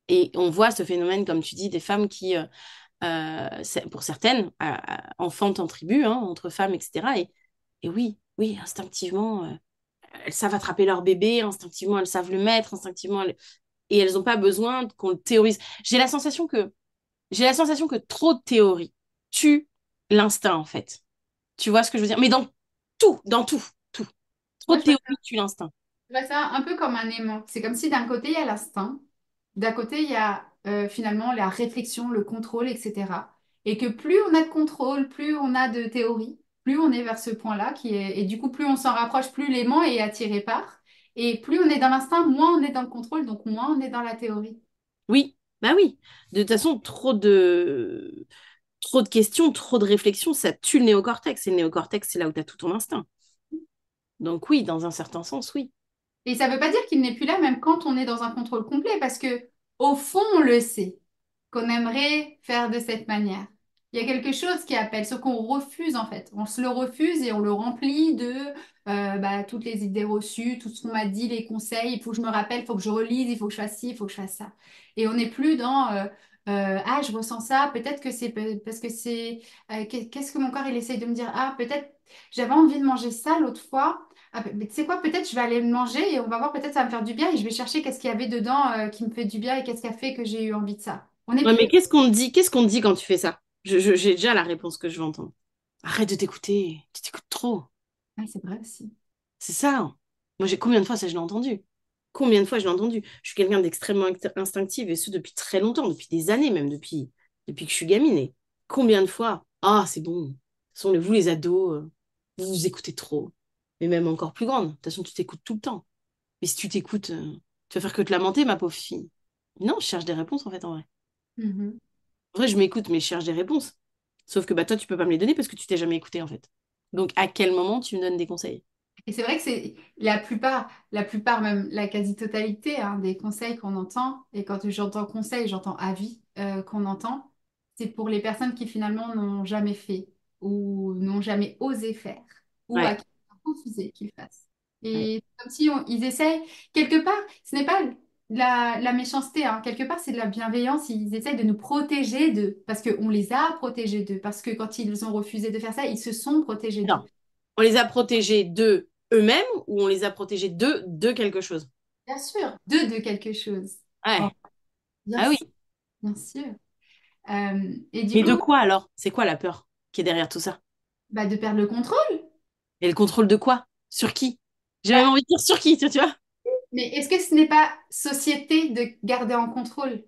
Et on voit ce phénomène, comme tu dis, des femmes qui, pour certaines, enfantent en tribu, hein, entre femmes, etc. Et oui, oui, instinctivement, elles savent attraper leur bébé, instinctivement, elles savent le mettre, instinctivement, et elles n'ont pas besoin qu'on le théorise. J'ai la sensation que trop de théorie tue l'instinct, en fait. Tu vois ce que je veux dire? Mais dans tout, tout. Trop Moi, de théorie tue l'instinct. je vois ça un peu comme un aimant. C'est comme si d'un côté il y a l'instinct, d'un côté il y a finalement la réflexion, le contrôle, etc. Et que plus on a de contrôle, plus on a de théorie, plus on est vers ce point-là et du coup plus on s'en rapproche, plus l'aimant est attiré par. Et plus on est dans l'instinct, moins on est dans le contrôle, donc moins on est dans la théorie. Oui, bah oui. De toute façon, trop de questions, trop de réflexions, ça tue le néocortex. Et le néocortex, c'est là où tu as tout ton instinct. Donc oui, dans un certain sens, oui. Et ça ne veut pas dire qu'il n'est plus là même quand on est dans un contrôle complet, parce que au fond, on le sait, qu'on aimerait faire de cette manière. Il y a quelque chose qui appelle, ce qu'on refuse en fait. On se le refuse et on le remplit de toutes les idées reçues, tout ce qu'on m'a dit, les conseils. Il faut que je me rappelle, il faut que je relise, il faut que je fasse ci, il faut que je fasse ça. Et on n'est plus dans ah, je ressens ça, peut-être que c'est parce que c'est qu'est-ce que mon corps il essaye de me dire? Ah, peut-être j'avais envie de manger ça l'autre fois. Ah, mais tu sais quoi, peut-être je vais aller le manger et on va voir, peut-être ça va me faire du bien et je vais chercher qu'est-ce qu'il y avait dedans qui me fait du bien et qu'est-ce qui a fait que j'ai eu envie de ça. On n'est Ouais, plus. mais qu'est-ce qu'on te dit? Qu'est-ce qu'on te dit quand tu fais ça? J'ai déjà la réponse que je veux entendre. Arrête de t'écouter. Tu t'écoutes trop. Ah, c'est vrai aussi. C'est ça, hein. Moi, j'ai combien de fois ça, je l'ai entendu? Combien de fois je l'ai entendu? Je suis quelqu'un d'extrêmement instinctif et ce depuis très longtemps, depuis des années même, depuis que je suis gamine. Et combien de fois? Ah, c'est bon. Ce sont vous les ados, vous vous écoutez trop. Mais même encore plus grande. De toute façon, tu t'écoutes tout le temps. Mais si tu t'écoutes, tu vas faire que te lamenter, ma pauvre fille. Non, je cherche des réponses en fait, en vrai. Mhm. En vrai, je m'écoute, mais je cherche des réponses. Sauf que bah, toi, tu peux pas me les donner parce que tu t'es jamais écouté en fait. Donc, à quel moment tu me donnes des conseils? Et c'est vrai que c'est la plupart même la quasi-totalité hein, des conseils qu'on entend, et quand j'entends conseil, j'entends avis qu'on entend, c'est pour les personnes qui finalement n'ont jamais fait ou n'ont jamais osé faire ou à Ouais, qui on a refusé qu'ils fassent. ouais. Et comme si ils essayent, quelque part, ce n'est pas la méchanceté, hein, quelque part c'est de la bienveillance, ils essayent de nous protéger d'eux, parce qu'on les a protégés d'eux, parce que quand ils ont refusé de faire ça, ils se sont protégés d'eux. Non. On les a protégés de eux-mêmes ou on les a protégés de quelque chose? Bien sûr, de quelque chose. Oh, Ouais. bien Ah oui. sûr, bien sûr. Et du Mais de coup, quoi alors? C'est quoi la peur qui est derrière tout ça? bah, de perdre le contrôle. Et le contrôle de quoi? Sur qui? J'ai Bah, même envie de dire sur qui, tu vois? mais est-ce que ce n'est pas société de garder en contrôle?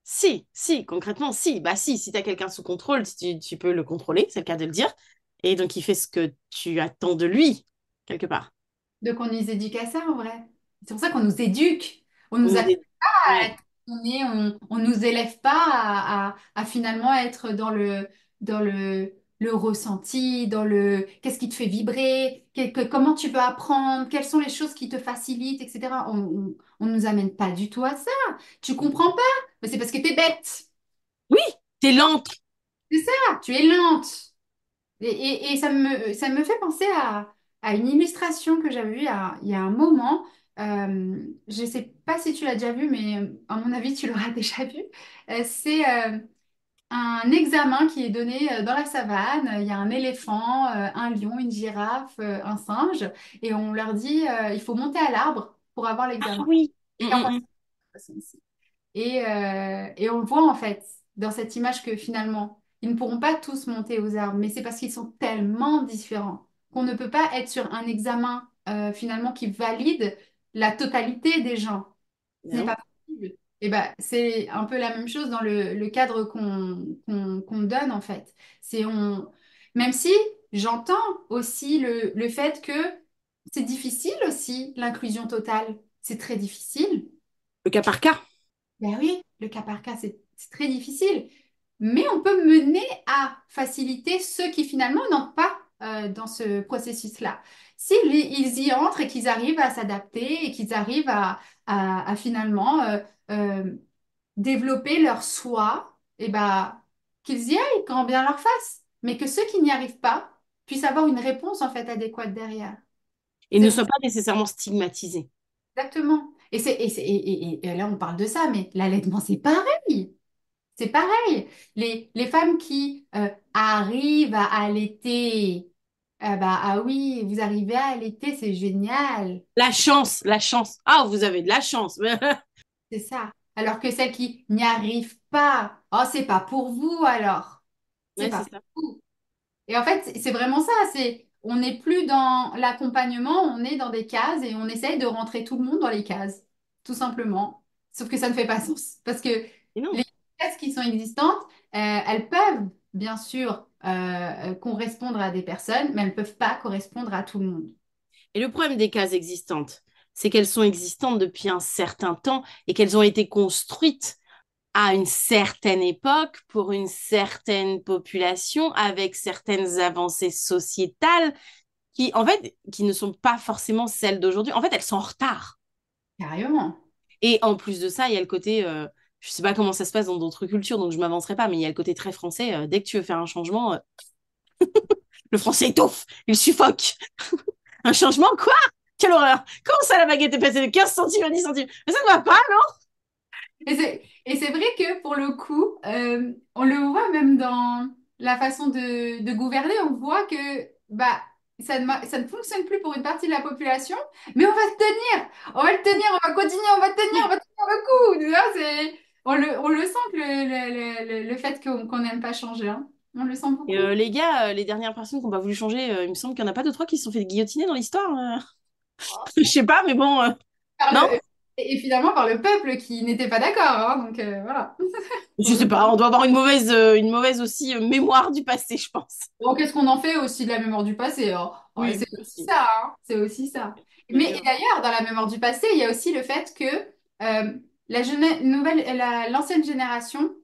Si, si, concrètement, si. Bah si tu as quelqu'un sous contrôle, si tu peux le contrôler, c'est le cas de le dire. Et donc il fait ce que tu attends de lui, quelque part. Donc on nous éduque à ça en vrai. C'est pour ça qu'on nous éduque. On On nous nous apprend est... Ouais. on nous élève pas à finalement être dans le ressenti, dans le qu'est-ce qui te fait vibrer, comment tu peux apprendre, quelles sont les choses qui te facilitent, etc. On nous amène pas du tout à ça. Tu comprends pas? Mais c'est parce que t'es bête. Oui, t'es lente. C'est ça, tu es lente. Et ça me fait penser à une illustration que j'avais vue il y a un moment. Je ne sais pas si tu l'as déjà vu, mais à mon avis, tu l'auras déjà vu. C'est un examen qui est donné dans la savane. Il y a un éléphant, un lion, une girafe, un singe, et on leur dit il faut monter à l'arbre pour avoir Ah l'examen. oui. Et en passant, Mm. et on le voit en fait dans cette image que finalement, ils ne pourront pas tous monter aux arbres, mais c'est parce qu'ils sont tellement différents qu'on ne peut pas être sur un examen finalement qui valide la totalité des gens. Ce n'est Non. pas possible. Et ben, c'est un peu la même chose dans le cadre qu'on donne en fait. Même si j'entends aussi le fait que c'est difficile aussi l'inclusion totale. C'est très difficile. Le cas par cas. Ben oui, le cas par cas, c'est très difficile. Mais on peut mener à faciliter ceux qui finalement n'entrent pas dans ce processus-là. S'ils ils y entrent et qu'ils arrivent à s'adapter et qu'ils arrivent à finalement euh, développer leur soi, et ben, qu'ils y aillent quand bien leur fasse. Mais que ceux qui n'y arrivent pas puissent avoir une réponse en fait adéquate derrière. Et C'est ne pour soient pas nécessairement stigmatisés. exactement. Et là, on parle de ça, mais l'allaitement, c'est pareil. C'est pareil. Les femmes qui arrivent à allaiter, ah bah, ah oui, vous arrivez à allaiter, c'est génial. La chance, la chance. Ah, vous avez de la chance. C'est ça. Alors que celles qui n'y arrivent pas, oh, c'est pas pour vous alors. C'est Ouais, c'est pas ça. pour vous. Et en fait, c'est vraiment ça. On n'est plus dans l'accompagnement, on est dans des cases et on essaye de rentrer tout le monde dans les cases, tout simplement. Sauf que ça ne fait pas sens. Parce que Et non. les cases qui sont existantes, elles peuvent, bien sûr, correspondre à des personnes, mais elles ne peuvent pas correspondre à tout le monde. Et le problème des cases existantes, c'est qu'elles sont existantes depuis un certain temps et qu'elles ont été construites à une certaine époque pour une certaine population avec certaines avancées sociétales qui, en fait, qui ne sont pas forcément celles d'aujourd'hui. En fait, elles sont en retard. Carrément. Et en plus de ça, il y a le côté, je sais pas comment ça se passe dans d'autres cultures, donc je m'avancerai pas, mais il y a le côté très français. Dès que tu veux faire un changement, le français étouffe, il suffoque. Un changement, quoi? Quelle horreur! Comment ça, la baguette est passée de 15 centimes à 10 centimes? Mais ça ne va pas, non? Et c'est vrai que pour le coup, on le voit même dans la façon de gouverner, on voit que bah, ça ne fonctionne plus pour une partie de la population, mais on va le tenir, on va continuer, on va tenir le coup. Tu vois, on le sent que le fait qu'on n'aime pas changer, hein. On le sent Et beaucoup. les gars, les dernières personnes qui n'ont pas voulu changer, il me semble qu'il n'y en a pas deux, trois qui se sont fait guillotiner dans l'histoire. Je sais pas, mais bon, Par non? et finalement par le peuple qui n'était pas d'accord, hein, donc voilà. Je Pour le sais coup. pas, on doit avoir une mauvaise aussi mémoire du passé, je pense. Bon, qu'est-ce qu'on en fait aussi de la mémoire du passé, hein? Ouais, Oui, c'est aussi aussi. ça, hein. C'est aussi ça. Mais et D'ailleurs. d'ailleurs, dans la mémoire du passé, il y a aussi le fait que l'ancienne génération,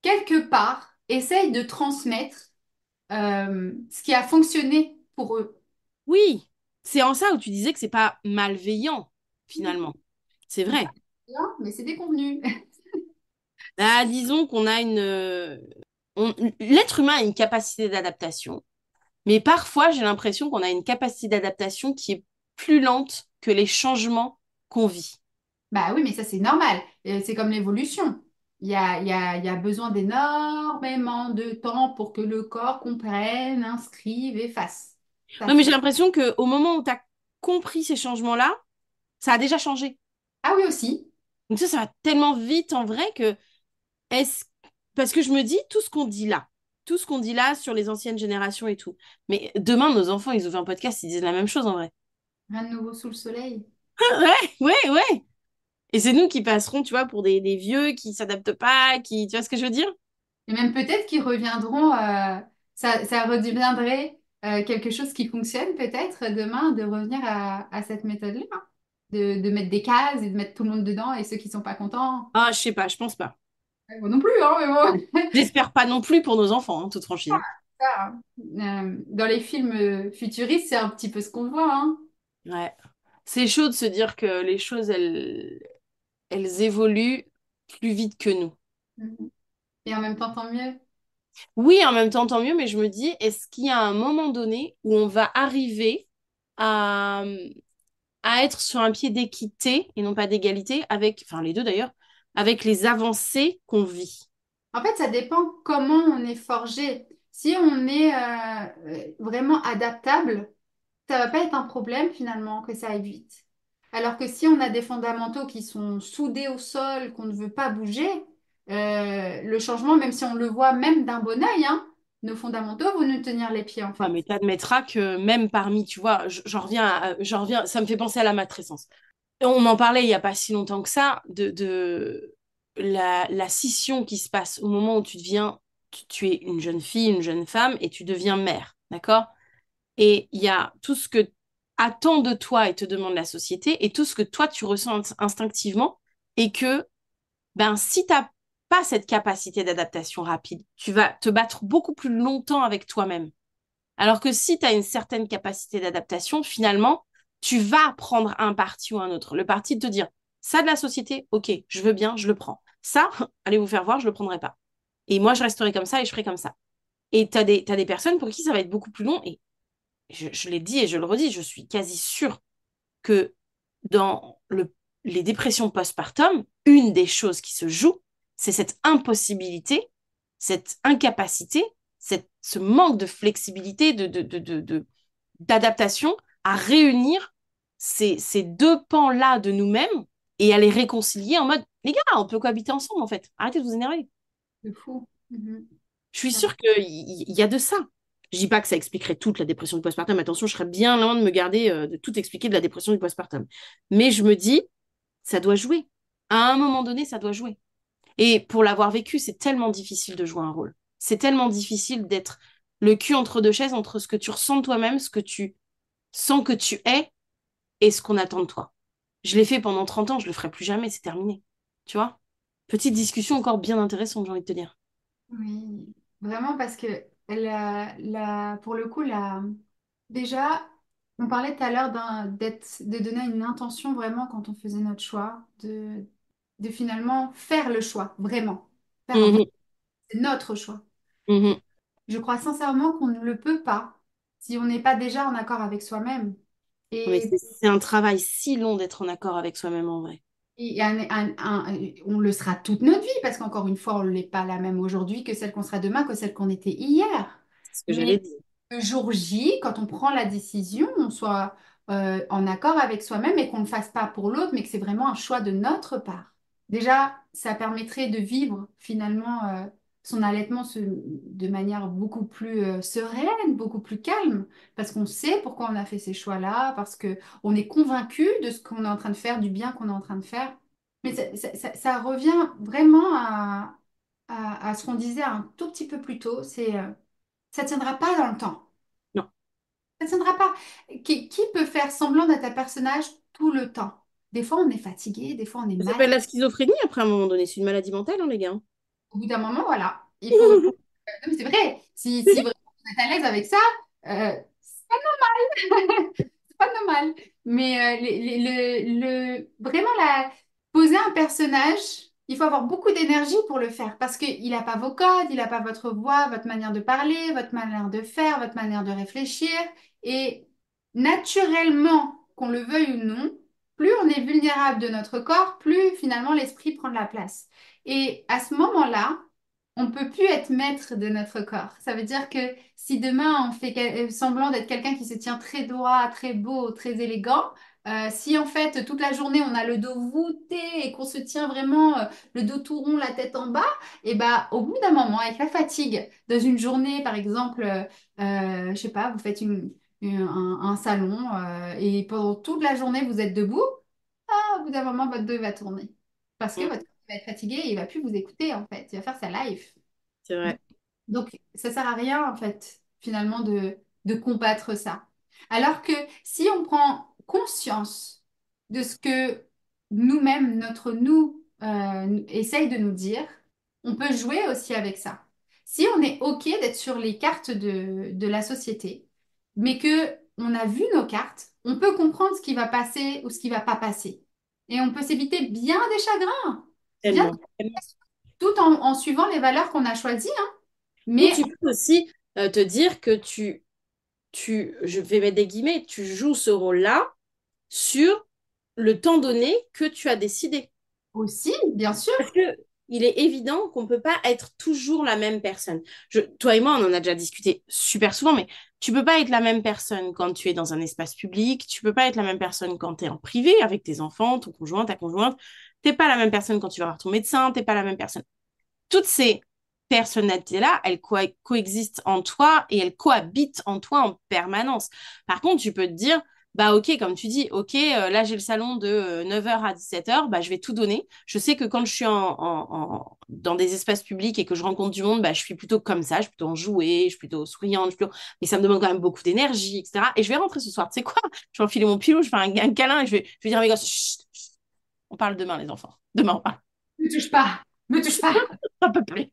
quelque part, essaye de transmettre ce qui a fonctionné pour eux. Oui, c'est en ça où tu disais que c'est pas malveillant, finalement. C'est C'est pas vrai. bien, mais c'est déconvenu. Ah, disons qu'on a l'être humain a une capacité d'adaptation, mais parfois j'ai l'impression qu'on a une capacité d'adaptation qui est plus lente que les changements qu'on vit. Bah oui, mais ça, c'est normal. C'est comme l'évolution. Il y a besoin d'énormément de temps pour que le corps comprenne, inscrive et fasse. Ça Non, mais j'ai fait. l'impression qu'au moment où tu as compris ces changements-là, ça a déjà changé. Ah oui, aussi. Donc ça va tellement vite en vrai que est-ce parce que je me dis tout ce qu'on dit là sur les anciennes générations et tout. Mais demain, nos enfants, ils ouvrent un podcast, ils disent la même chose en vrai. Rien de nouveau sous le soleil. Ouais, ouais, ouais. Et c'est nous qui passerons, tu vois, pour des vieux qui s'adaptent pas, qui, tu vois ce que je veux dire? Et même peut-être qu'ils reviendront, ça redeviendrait quelque chose qui fonctionne peut-être demain de revenir à cette méthode-là. De mettre des cases et de mettre tout le monde dedans et ceux qui sont pas contents. Ah, je sais pas, je pense pas. Moi non plus, hein, mais bon. J'espère pas non plus pour nos enfants, en toute franchise. Ça, dans les films futuristes, c'est un petit peu ce qu'on voit, hein. Ouais. C'est chaud de se dire que les choses, elles évoluent plus vite que nous. Mhm. Et en même temps, tant mieux. Oui, en même temps, tant mieux, mais je me dis, est-ce qu'il y a un moment donné où on va arriver à, à être sur un pied d'équité et non pas d'égalité avec, enfin les deux d'ailleurs, avec les avancées qu'on vit? En fait, ça dépend comment on est forgé. Si on est vraiment adaptable, ça va pas être un problème finalement que ça aille vite. Alors que si on a des fondamentaux qui sont soudés au sol, qu'on ne veut pas bouger, le changement, même si on le voit même d'un bon œil, hein, nos fondamentaux vont nous tenir les pieds en Ouais, fait. mais tu admettras que même parmi, tu vois, j'en reviens, ça me fait penser à la matrescence. On en parlait il n'y a pas si longtemps que ça, de la scission qui se passe au moment où tu deviens, tu es une jeune fille, une jeune femme, et tu deviens mère, d'accord? Et il y a tout ce que attend de toi et te demande la société, et tout ce que toi tu ressens instinctivement, et que, ben, si tu n'as pas cette capacité d'adaptation rapide, tu vas te battre beaucoup plus longtemps avec toi-même. Alors que si tu as une certaine capacité d'adaptation, finalement, tu vas prendre un parti ou un autre. Le parti de te dire, ça de la société, ok, je veux bien, je le prends. Ça, allez vous faire voir, je le prendrai pas. Et moi, je resterai comme ça et je ferai comme ça. Et t'as des personnes pour qui ça va être beaucoup plus long. Et je l'ai dit et je le redis, je suis quasi sûre que dans les dépressions postpartum, une des choses qui se joue, c'est cette impossibilité, cette incapacité, ce manque de flexibilité, d'adaptation à réunir ces deux pans-là de nous-mêmes et à les réconcilier en mode, les gars, on peut cohabiter ensemble en fait. Arrêtez de vous énerver. C'est fou. Mhm. Je suis sûre qu'il y a de ça. Je dis pas que ça expliquerait toute la dépression du postpartum. Attention, je serais bien loin de me garder de tout expliquer de la dépression du postpartum. Mais je me dis, ça doit jouer. À un moment donné, ça doit jouer. Et pour l'avoir vécu, c'est tellement difficile de jouer un rôle. C'est tellement difficile d'être le cul entre deux chaises, entre ce que tu ressens de toi-même, ce que tu sens que tu es et ce qu'on attend de toi. Je l'ai fait pendant 30 ans, je le ferai plus jamais, c'est terminé. Tu vois? Petite discussion encore bien intéressante, j'ai envie de te dire. Oui, vraiment parce que pour le coup, déjà, on parlait tout à l'heure de donner une intention vraiment quand on faisait notre choix, de finalement faire le choix, vraiment. Faire un vrai, Mhm. c'est notre choix. Mhm. Je crois sincèrement qu'on ne le peut pas si on n'est pas déjà en accord avec soi-même. Mais Et, c'est un travail si long d'être en accord avec soi-même en vrai. on le sera toute notre vie, parce qu'encore une fois, on ne l'est pas la même aujourd'hui que celle qu'on sera demain, que celle qu'on était hier. C'est ce que j'allais Mais dire. le jour J, quand on prend la décision, on soit en accord avec soi-même et qu'on ne le fasse pas pour l'autre, mais que c'est vraiment un choix de notre part. Déjà, ça permettrait de vivre finalement son allaitement de manière beaucoup plus sereine, beaucoup plus calme, parce qu'on sait pourquoi on a fait ces choix-là, parce que on est convaincu de ce qu'on est en train de faire, du bien qu'on est en train de faire. Mais ça revient vraiment à ce qu'on disait un tout petit peu plus tôt, c'est ça tiendra pas dans le temps. Non. Ça tiendra pas. Qui peut faire semblant d'être un personnage tout le temps? Des fois, on est fatigué, des fois, on est Ça malade. s'appelle la schizophrénie après à un moment donné. C'est une maladie mentale, hein, les gars. Au bout d'un moment, voilà, il faut. Non, mais c'est vrai. Si vraiment vous êtes à l'aise avec ça, c'est pas normal. C'est pas normal. Mais vraiment, poser un personnage, il faut avoir beaucoup d'énergie pour le faire parce qu'il n'a pas vos codes, il n'a pas votre voix, votre manière de parler, votre manière de faire, votre manière de réfléchir. Et naturellement, qu'on le veuille ou non, plus on est vulnérable de notre corps, plus finalement l'esprit prend de la place. Et à ce moment-là, on ne peut plus être maître de notre corps. Ça veut dire que si demain on fait semblant d'être quelqu'un qui se tient très droit, très beau, très élégant, si en fait toute la journée on a le dos voûté et qu'on se tient vraiment le dos tout rond, la tête en bas, et ben au bout d'un moment, avec la fatigue, dans une journée par exemple, je sais pas, vous faites un salon et pendant toute la journée vous êtes debout, au bout d'un moment votre dos il va tourner. Parce que Mm, votre corps va être fatigué et il va plus vous écouter en fait. Il va faire sa life. c'est vrai. Donc, ça sert à rien, en fait, finalement, de combattre ça. Alors que si on prend conscience de ce que nous-mêmes, notre nous, essaye de nous dire, on peut jouer aussi avec ça. Si on est OK d'être sur les cartes de la société, mais que on a vu nos cartes, on peut comprendre ce qui va passer ou ce qui va pas passer. Et on peut s'éviter bien des chagrins, bien Tellement. Tellement. tout en suivant les valeurs qu'on a choisies, hein. Ou Mais tu peux aussi te dire que je vais mettre des guillemets, tu joues ce rôle-là sur le temps donné que tu as décidé. aussi, bien sûr. Parce que il est évident qu'on ne peut pas être toujours la même personne. Toi et moi, on en a déjà discuté super souvent, mais tu peux pas être la même personne quand tu es dans un espace public, tu peux pas être la même personne quand tu es en privé avec tes enfants, ton conjoint, ta conjointe. T'es pas la même personne quand tu vas voir ton médecin, t'es pas la même personne. Toutes ces personnalités-là, elles coexistent en toi et elles cohabitent en toi en permanence. Par contre, tu peux te dire, bah ok, comme tu dis, ok, là j'ai le salon de 9h à 17h, bah je vais tout donner. Je sais que quand je suis dans des espaces publics et que je rencontre du monde, bah je suis plutôt comme ça, je suis plutôt enjouée, je suis plutôt souriante, mais ça me demande quand même beaucoup d'énergie, etc. Et je vais rentrer ce soir, tu sais quoi? Je vais enfiler mon pilou, je fais un câlin et je vais dire à mes gosses, chut, chut, on parle demain les enfants. Demain on parle. Me touche pas, me touche pas. Un peu plus.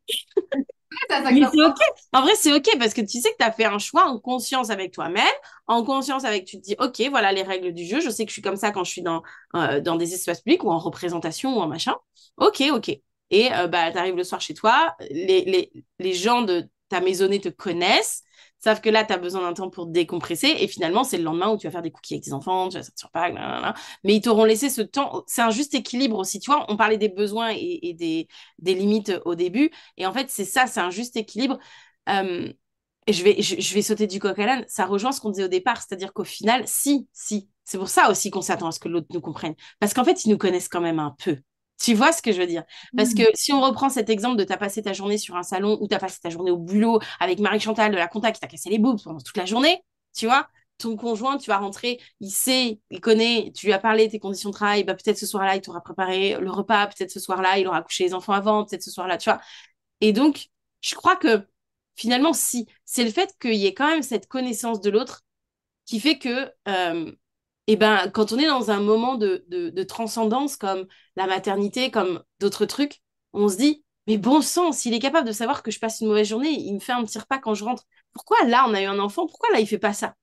Ça, ça, Mais ça. c'est OK. En vrai, c'est OK parce que tu sais que tu as fait un choix en conscience avec toi-même, en conscience avec, tu te dis, OK, voilà les règles du jeu. Je sais que je suis comme ça quand je suis dans des espaces publics ou en représentation ou en machin. OK, OK. Et bah, tu arrives le soir chez toi, les gens de ta maisonnée te connaissent, savent que là, tu as besoin d'un temps pour te décompresser. Et finalement, c'est le lendemain où tu vas faire des cookies avec tes enfants, tu vas sortir pas, blablabla. Mais ils t'auront laissé ce temps. C'est un juste équilibre aussi. Tu vois, on parlait des besoins et des limites au début. Et en fait, c'est ça, c'est un juste équilibre. Euh, et je vais sauter du coq à l'âne. Ça rejoint ce qu'on disait au départ, c'est-à-dire qu'au final, si. C'est pour ça aussi qu'on s'attend à ce que l'autre nous comprenne. Parce qu'en fait, ils nous connaissent quand même un peu. Tu vois ce que je veux dire? Parce que Hmm. si on reprend cet exemple de t'as passé ta journée sur un salon ou t'as passé ta journée au boulot avec Marie-Chantal de la compta qui t'a cassé les boobs pendant toute la journée, tu vois, ton conjoint, tu vas rentrer, il sait, il connaît, tu lui as parlé de tes conditions de travail, bah peut-être ce soir-là, il t'aura préparé le repas, peut-être ce soir-là, il aura couché les enfants avant, peut-être ce soir-là, tu vois. Et donc, je crois que finalement, si, c'est le fait qu'il y ait quand même cette connaissance de l'autre qui fait que, eh ben, quand on est dans un moment de transcendance comme la maternité, comme d'autres trucs, on se dit, mais bon sang, s'il est capable de savoir que je passe une mauvaise journée, il me fait un petit repas quand je rentre. Pourquoi là, on a eu un enfant, pourquoi là, il fait pas ça?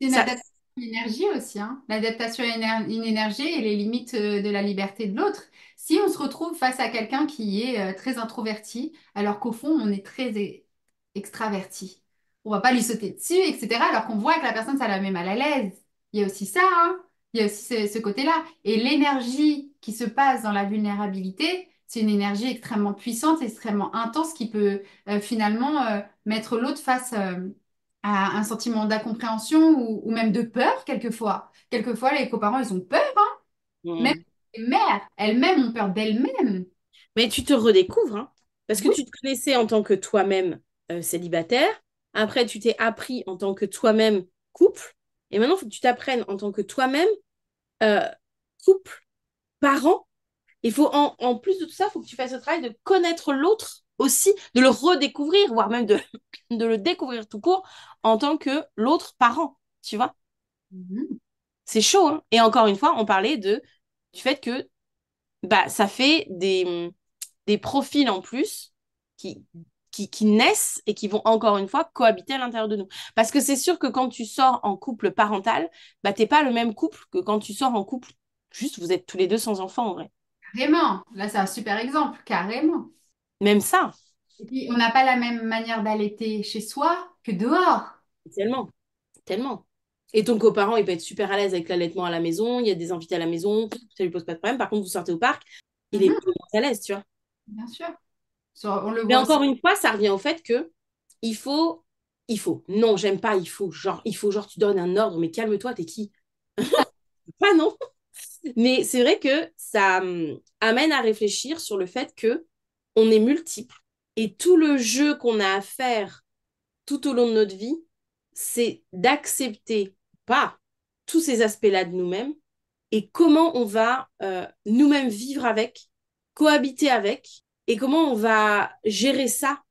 C'est une Ça, adaptation. Une énergie aussi, hein. L'adaptation à une énergie et les limites de la liberté de l'autre. Si on se retrouve face à quelqu'un qui est très introverti, alors qu'au fond, on est très extraverti, on va pas lui sauter dessus, etc. Alors qu'on voit que la personne, ça la met mal à l'aise. Il y a aussi ça, hein. Il y a aussi ce côté-là. Et l'énergie qui se passe dans la vulnérabilité, c'est une énergie extrêmement puissante, extrêmement intense qui peut finalement mettre l'autre face à un sentiment d'incompréhension ou même de peur quelquefois. Quelquefois, les coparents, ils ont peur, hein. Même Mm. les mères, elles-mêmes ont peur d'elles-mêmes. Mais tu te redécouvres, hein, parce que Oui. tu te connaissais en tant que toi-même célibataire. Après, tu t'es appris en tant que toi-même couple. Et maintenant, il faut que tu t'apprennes en tant que toi-même euh, couple, parent. Il faut, en plus de tout ça, il faut que tu fasses le travail de connaître l'autre aussi, de le redécouvrir, voire même de, de le découvrir tout court en tant que l'autre parent. Tu vois? Mhm. C'est chaud, hein. Et encore une fois, on parlait du fait que bah, ça fait des profils en plus qui, qui naissent et qui vont encore une fois cohabiter à l'intérieur de nous. Parce que c'est sûr que quand tu sors en couple parental, bah, t'es pas le même couple que quand tu sors en couple. Juste, vous êtes tous les deux sans enfants en vrai. Carrément. Là, c'est un super exemple, carrément. Même ça, Et puis, on n'a pas la même manière d'allaiter chez soi que dehors. tellement, tellement. Et ton coparent, il peut être super à l'aise avec l'allaitement à la maison, il y a des invités à la maison, ça lui pose pas de problème. Par contre, vous sortez au parc, il est Mhm. plus à l'aise, tu vois. Bien sûr. On le Mais voit aussi. encore une fois, ça revient au fait que il faut, Non, j'aime pas, genre, tu donnes un ordre, mais calme-toi, t'es qui? Pas non. Mais c'est vrai que ça amène à réfléchir sur le fait que on est multiple et tout le jeu qu'on a à faire tout au long de notre vie, c'est d'accepter pas tous ces aspects-là de nous-mêmes et comment on va nous-mêmes vivre avec, cohabiter avec et comment on va gérer ça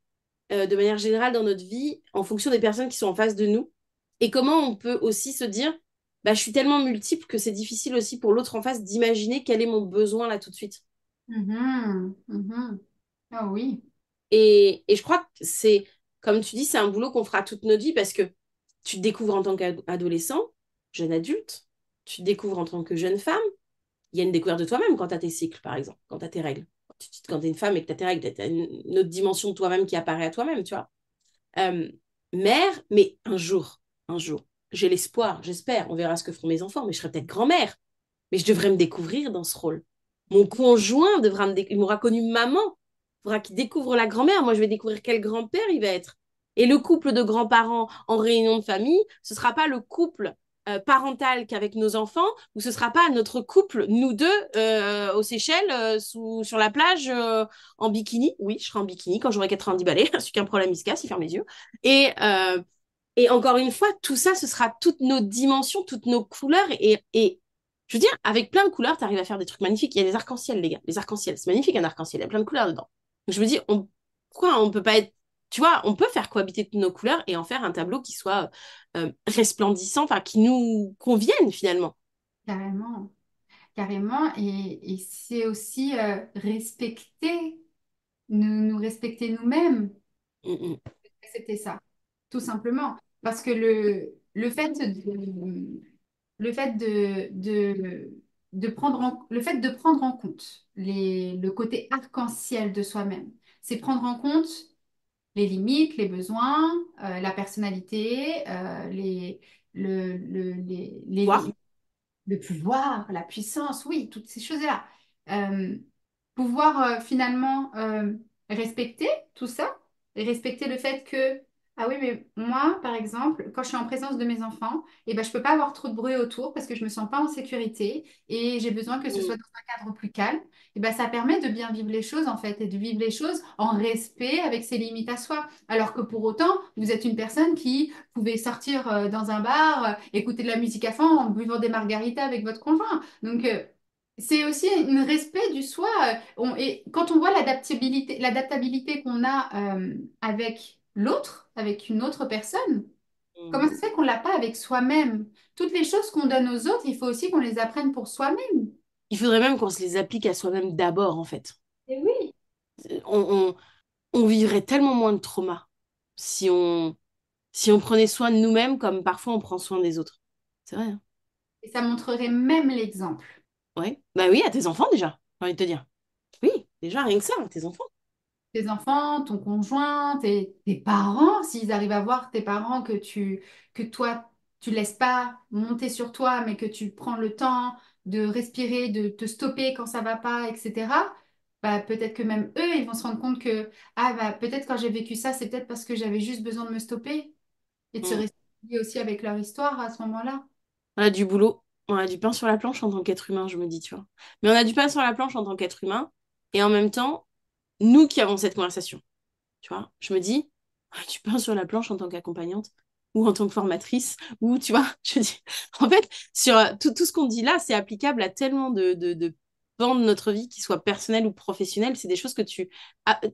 de manière générale dans notre vie en fonction des personnes qui sont en face de nous et comment on peut aussi se dire bah, je suis tellement multiple que c'est difficile aussi pour l'autre en face d'imaginer quel est mon besoin là tout de suite. Mhm. Mhm. Ah oui, Et je crois que c'est, comme tu dis, c'est un boulot qu'on fera toute notre vie parce que tu te découvres en tant qu'adolescent, jeune adulte, tu te découvres en tant que jeune femme. Il y a une découverte de toi-même quand tu as tes cycles, par exemple, quand tu as tes règles. Quand tu es une femme et que tu as tes règles, tu as une autre dimension de toi-même qui apparaît à toi-même, tu vois. Euh, Mère, mais un jour, j'ai l'espoir, j'espère, on verra ce que feront mes enfants, mais je serai peut-être grand-mère. Mais je devrais me découvrir dans ce rôle. Mon conjoint il m'aura connu maman, il faudra qu'il découvre la grand-mère. Moi, je vais découvrir quel grand-père il va être. Et le couple de grands-parents en réunion de famille, ce sera pas le couple parental qu'avec nos enfants, ou ce sera pas notre couple, nous deux, aux Seychelles, sur la plage, en bikini. Oui, je serai en bikini quand j'aurai 90 balais, celui qui a un problème, il se casse, il ferme les yeux. Et, euh, et encore une fois, tout ça, ce sera toutes nos dimensions, toutes nos couleurs. Et je veux dire, avec plein de couleurs, tu arrives à faire des trucs magnifiques. Il y a des arcs-en-ciel, les gars. Les arcs-en-ciel, c'est magnifique un arc-en-ciel. Il y a plein de couleurs dedans. Donc je me dis, pourquoi on peut pas être. Tu vois, on peut faire cohabiter toutes nos couleurs et en faire un tableau qui soit resplendissant, enfin, qui nous convienne finalement. carrément. Carrément. Et c'est aussi respecter, nous respecter nous-mêmes. Mm, mm. Accepter ça, tout simplement. Parce que le fait de prendre en compte le côté arc-en-ciel de soi-même, c'est prendre en compte les limites, les besoins, la personnalité, Voir. le pouvoir, la puissance, oui, toutes ces choses-là. Euh, Pouvoir finalement respecter tout ça et respecter le fait que, ah oui, mais moi, par exemple, quand je suis en présence de mes enfants, eh ben, je peux pas avoir trop de bruit autour parce que je me sens pas en sécurité et j'ai besoin que ce soit Mm, dans un cadre plus calme. Eh ben, ça permet de bien vivre les choses en fait et de vivre les choses en respect avec ses limites à soi. Alors que pour autant, vous êtes une personne qui pouvez sortir dans un bar, écouter de la musique à fond en buvant des margaritas avec votre conjoint. Donc, c'est aussi un respect du soi. Et quand on voit l'adaptabilité qu'on a avec l'autre, avec une autre personne, comment ça mm. se fait qu'on l'a pas avec soi-même? Toutes les choses qu'on donne aux autres, il faut aussi qu'on les apprenne pour soi-même. Il faudrait même qu'on se les applique à soi-même d'abord, en fait. Et oui. On, on, on vivrait tellement moins de trauma si on prenait soin de nous-mêmes comme parfois on prend soin des autres. C'est vrai, hein. Et ça montrerait même l'exemple. Ouais. Bah oui, à tes enfants déjà, j'ai envie de te dire. Oui, déjà, rien que ça, à tes enfants. Tes enfants, ton conjoint, tes parents, s'ils arrivent à voir tes parents que toi, tu laisses pas monter sur toi, mais que tu prends le temps de respirer, de te stopper quand ça va pas, etc. Bah, peut-être que même eux, ils vont se rendre compte que, ah, bah, peut-être quand j'ai vécu ça, c'est peut-être parce que j'avais juste besoin de me stopper et de se Mm. respirer aussi avec leur histoire à ce moment-là. On a du boulot, on a du pain sur la planche en tant qu'être humain, je me dis, tu vois. Mais on a du pain sur la planche en tant qu'être humain, et en même temps, nous qui avons cette conversation, tu vois, je me dis, on a du pain sur la planche en tant qu'accompagnante, ou en tant que formatrice, ou, tu vois, je dis, en fait, sur tout ce qu'on dit là, c'est applicable à tellement de pans de notre vie, qu'ils soient personnels ou professionnels. C'est des choses que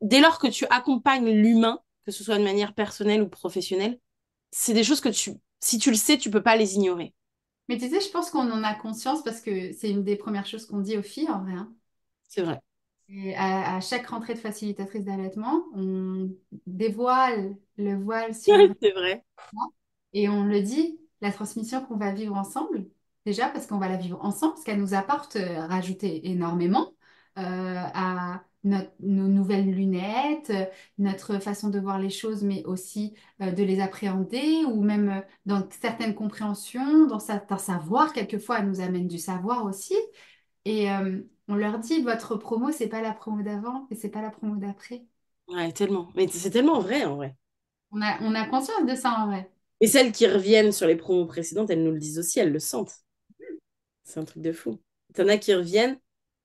dès lors que tu accompagnes l'humain, que ce soit de manière personnelle ou professionnelle, c'est des choses que si tu le sais, tu peux pas les ignorer. Mais tu sais, je pense qu'on en a conscience parce que c'est une des premières choses qu'on dit aux filles en vrai, hein. C'est vrai. Et à chaque rentrée de facilitatrice d'allaitement, on dévoile le voile sur C'est vrai. l'allaitement et on le dit, la transmission qu'on va vivre ensemble, déjà parce qu'on va la vivre ensemble, parce qu'elle nous apporte, rajouter énormément à nos nouvelles lunettes, notre façon de voir les choses, mais aussi de les appréhender, ou même dans certaines compréhensions, dans certains savoirs, quelquefois elle nous amène du savoir aussi. Et on leur dit, votre promo, c'est pas la promo d'avant et c'est pas la promo d'après. Ouais, tellement. Mais c'est tellement vrai, en vrai. On a conscience de ça en vrai. Et celles qui reviennent sur les promos précédentes, elles nous le disent aussi, elles le sentent. C'est un truc de fou. T'en as qui reviennent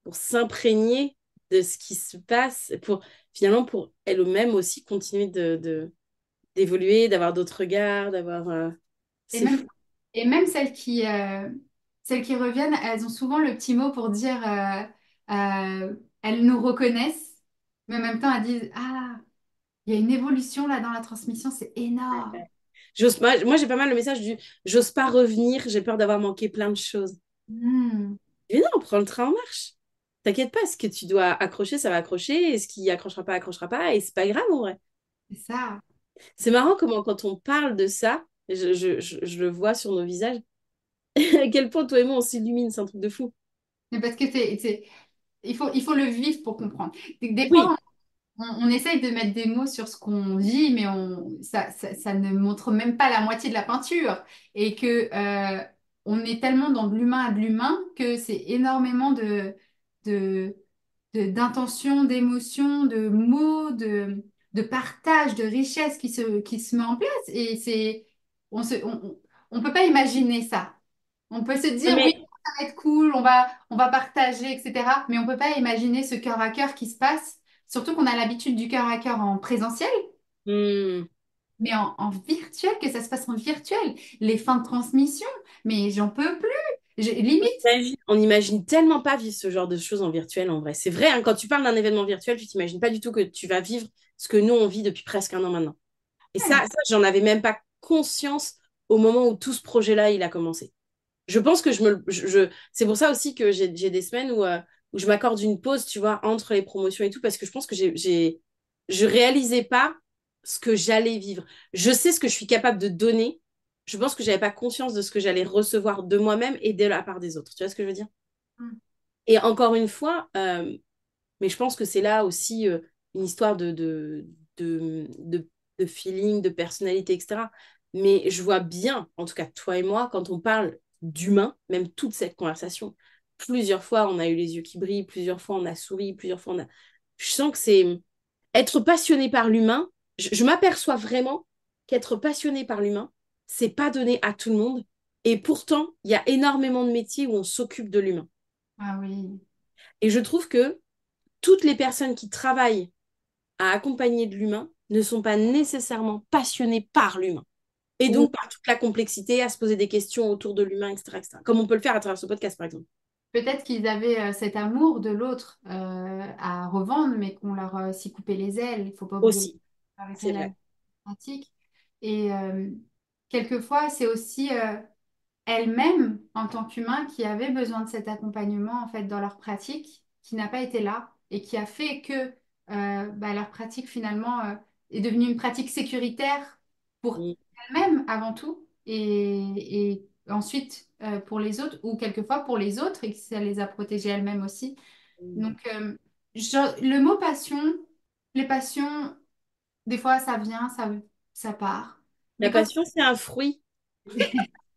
pour s'imprégner de ce qui se passe, finalement pour elles-mêmes aussi continuer d'évoluer, d'avoir d'autres regards, d'avoir... Et C'est même, fou. et même celles qui reviennent, elles ont souvent le petit mot pour dire, elles nous reconnaissent, mais en même temps elles disent, ah, il y a une évolution là dans la transmission, c'est énorme. J'ose pas, moi, j'ai pas mal le message du j'ose pas revenir, j'ai peur d'avoir manqué plein de choses. Hmm, Mais non, prends le train en marche. T'inquiète pas, ce que tu dois accrocher, ça va accrocher, et ce qui accrochera pas, et c'est pas grave en vrai. c'est ça. C'est marrant comment quand on parle de ça, je le vois sur nos visages, à quel point toi et moi on s'illumine, c'est un truc de fou. Mais parce que il faut le vivre pour comprendre. Des Oui, fois, on essaye de mettre des mots sur ce qu'on vit, mais ça ne montre même pas la moitié de la peinture. Et que on est tellement dans de l'humain à de l'humain que c'est énormément de, d'intentions, d'émotions, de mots, de partage, de richesse qui se met en place. Et on peut pas imaginer ça. On peut se dire, oui, mais ça va être cool, on va partager, etc. Mais on peut pas imaginer ce cœur à cœur qui se passe, surtout qu'on a l'habitude du cœur à cœur en présentiel, hmm, mais en virtuel, que ça se passe en virtuel. Les fins de transmission, mais j'en peux plus. Limite, on imagine tellement pas vivre ce genre de choses en virtuel en vrai. C'est vrai, hein, quand tu parles d'un événement virtuel, tu t'imagines pas du tout que tu vas vivre ce que nous on vit depuis presque un an maintenant. Et ça j'en avais même pas conscience au moment où tout ce projet-là il a commencé. Je pense que c'est pour ça aussi que j'ai des semaines où je m'accorde une pause, tu vois, entre les promotions et tout, parce que je pense que je réalisais pas ce que j'allais vivre. Je sais ce que je suis capable de donner. Je pense que j'avais pas conscience de ce que j'allais recevoir de moi-même et de la part des autres. Tu vois ce que je veux dire? Et encore une fois, mais je pense que c'est là aussi une histoire de feeling, de personnalité, etc. Mais je vois bien, en tout cas toi et moi, quand on parle d'humain, même toute cette conversation, plusieurs fois on a eu les yeux qui brillent, plusieurs fois on a souri, plusieurs fois on a... Je sens que c'est être passionné par l'humain. Je m'aperçois vraiment qu'être passionné par l'humain, c'est pas donné à tout le monde. Et pourtant, il y a énormément de métiers où on s'occupe de l'humain. ah oui. Et je trouve que toutes les personnes qui travaillent à accompagner de l'humain ne sont pas nécessairement passionnées par l'humain. Et Ou donc par toute la complexité, à se poser des questions autour de l'humain, etc., etc. Comme on peut le faire à travers ce podcast, par exemple. peut-être qu'ils avaient cet amour de l'autre à revendre, mais qu'on leur s'y coupait les ailes. Il faut pas oublier Aussi, avec c'est la vrai. pratique. Et quelquefois, c'est aussi elles-mêmes, en tant qu'humains, qui avaient besoin de cet accompagnement en fait dans leur pratique, qui n'a pas été là et qui a fait que bah, leur pratique finalement est devenue une pratique sécuritaire pour Mm. elles-mêmes avant tout. Et ensuite pour les autres ou quelquefois pour les autres et que ça les a protégées elles-mêmes aussi. Donc, le mot passion, les passions, des fois ça vient, ça part. La Mais quand passion, c'est un fruit.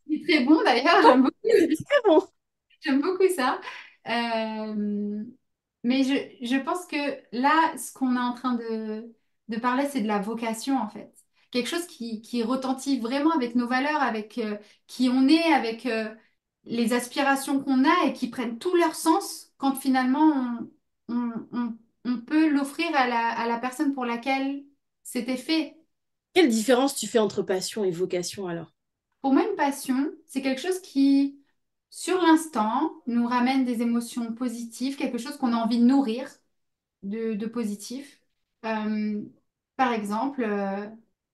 c'est très bon d'ailleurs, C'est très bon. j'aime beaucoup ça. Euh, mais je pense que là, ce qu'on est en train de parler, c'est de la vocation en fait. Quelque chose qui retentit vraiment avec nos valeurs, avec qui on est, avec les aspirations qu'on a et qui prennent tout leur sens quand finalement on peut l'offrir à la personne pour laquelle c'était fait. Quelle différence tu fais entre passion et vocation alors? Pour moi, une passion, c'est quelque chose qui, sur l'instant, nous ramène des émotions positives, quelque chose qu'on a envie de nourrir de positif. Euh, Par exemple,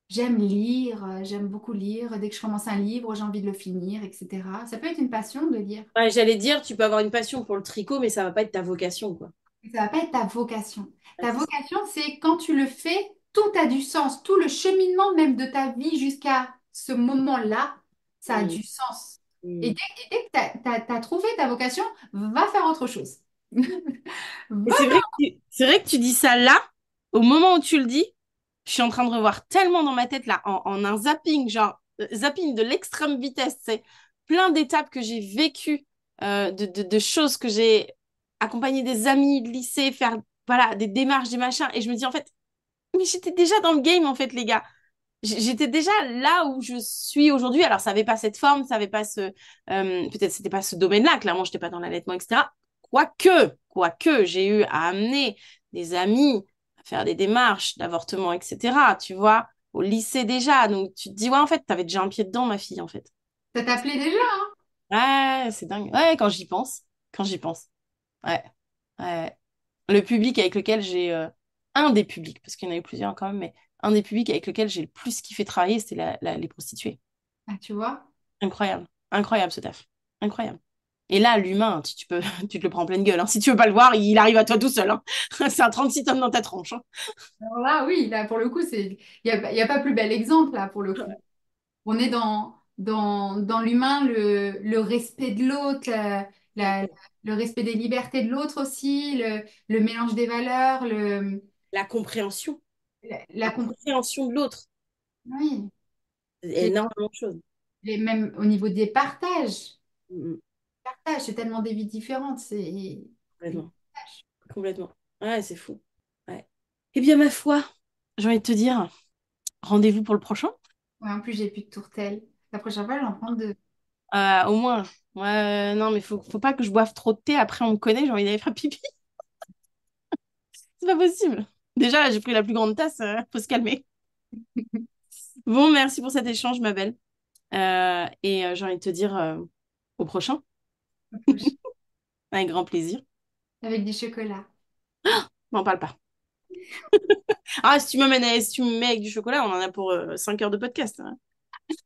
j'aime lire, j'aime beaucoup lire. Dès que je commence un livre, j'ai envie de le finir, etc. Ça peut être une passion de lire. Ouais, j'allais dire, tu peux avoir une passion pour le tricot, mais ça va pas être ta vocation, quoi. Ça va pas être ta vocation. Ouais, Ta vocation, c'est quand tu le fais, tout a du sens. Tout le cheminement même de ta vie jusqu'à ce moment-là, ça a Mm, du sens. mm. Et dès que tu as trouvé ta vocation, va faire autre chose. Et Va c'est vrai faire... que tu dis ça là, au moment où tu le dis, je suis en train de revoir tellement dans ma tête là, en un zapping, genre zapping de l'extrême vitesse, c'est plein d'étapes que j'ai vécues, de choses que j'ai accompagné des amis de lycée, faire voilà, des démarches, des machins, et je me dis en fait, mais j'étais déjà dans le game en fait, les gars. J'étais déjà là où je suis aujourd'hui. Alors, ça n'avait pas cette forme, ça n'avait pas peut-être c'était pas ce domaine-là. Clairement, je n'étais pas dans l'allaitement, etc. Quoique, j'ai eu à amener des amis à faire des démarches d'avortement, etc. Tu vois, au lycée déjà. Donc, tu te dis, ouais, en fait, tu avais déjà un pied dedans, ma fille, en fait. Ça t'appelait déjà, hein? Ouais, c'est dingue. Ouais, quand j'y pense. Quand j'y pense. Ouais. Ouais. Le public avec lequel j'ai un des publics, parce qu'il y en a eu plusieurs quand même, mais un des publics avec lequel j'ai le plus kiffé travailler, c'était les prostituées. Ah, tu vois? Incroyable, incroyable ce taf, incroyable. Et là, l'humain, tu peux, tu te le prends en pleine gueule, hein. Si tu veux pas le voir, il arrive à toi tout seul, hein. C'est un 36 tonnes dans ta tronche, hein. Alors là, oui, là, pour le coup, il y a pas plus bel exemple, là, pour le coup. On est dans l'humain, le respect de l'autre, le respect des libertés de l'autre aussi, le mélange des valeurs, La compréhension, la la compréhension de l'autre, oui, c'est et, énormément de choses. même au niveau des partages. Mm, Partage, c'est tellement des vies différentes. C'est... complètement, complètement. Ouais, c'est fou. Ouais. Eh bien, ma foi, j'ai envie de te dire, rendez-vous pour le prochain. Ouais, en plus, j'ai plus de tourtelle. La prochaine fois, j'en prends deux. Au moins. Ouais, non, mais faut pas que je boive trop de thé. Après, on me connaît, j'ai envie d'aller faire pipi. C'est pas possible. Déjà, là, j'ai pris la plus grande tasse. Faut se calmer. Bon, merci pour cet échange, ma belle. Et j'ai envie de te dire au prochain. Avec grand plaisir. Avec du chocolat. N'en parle pas. Ah, si tu me mets avec du chocolat, on en a pour 5 heures de podcast, hein.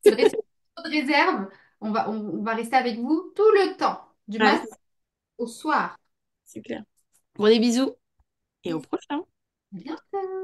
C'est vrai, c'est trop de réserve. On va rester avec vous tout le temps, du Ouais, matin au soir. c'est clair. Bon, des bisous et au Bisous. prochain. À bientôt.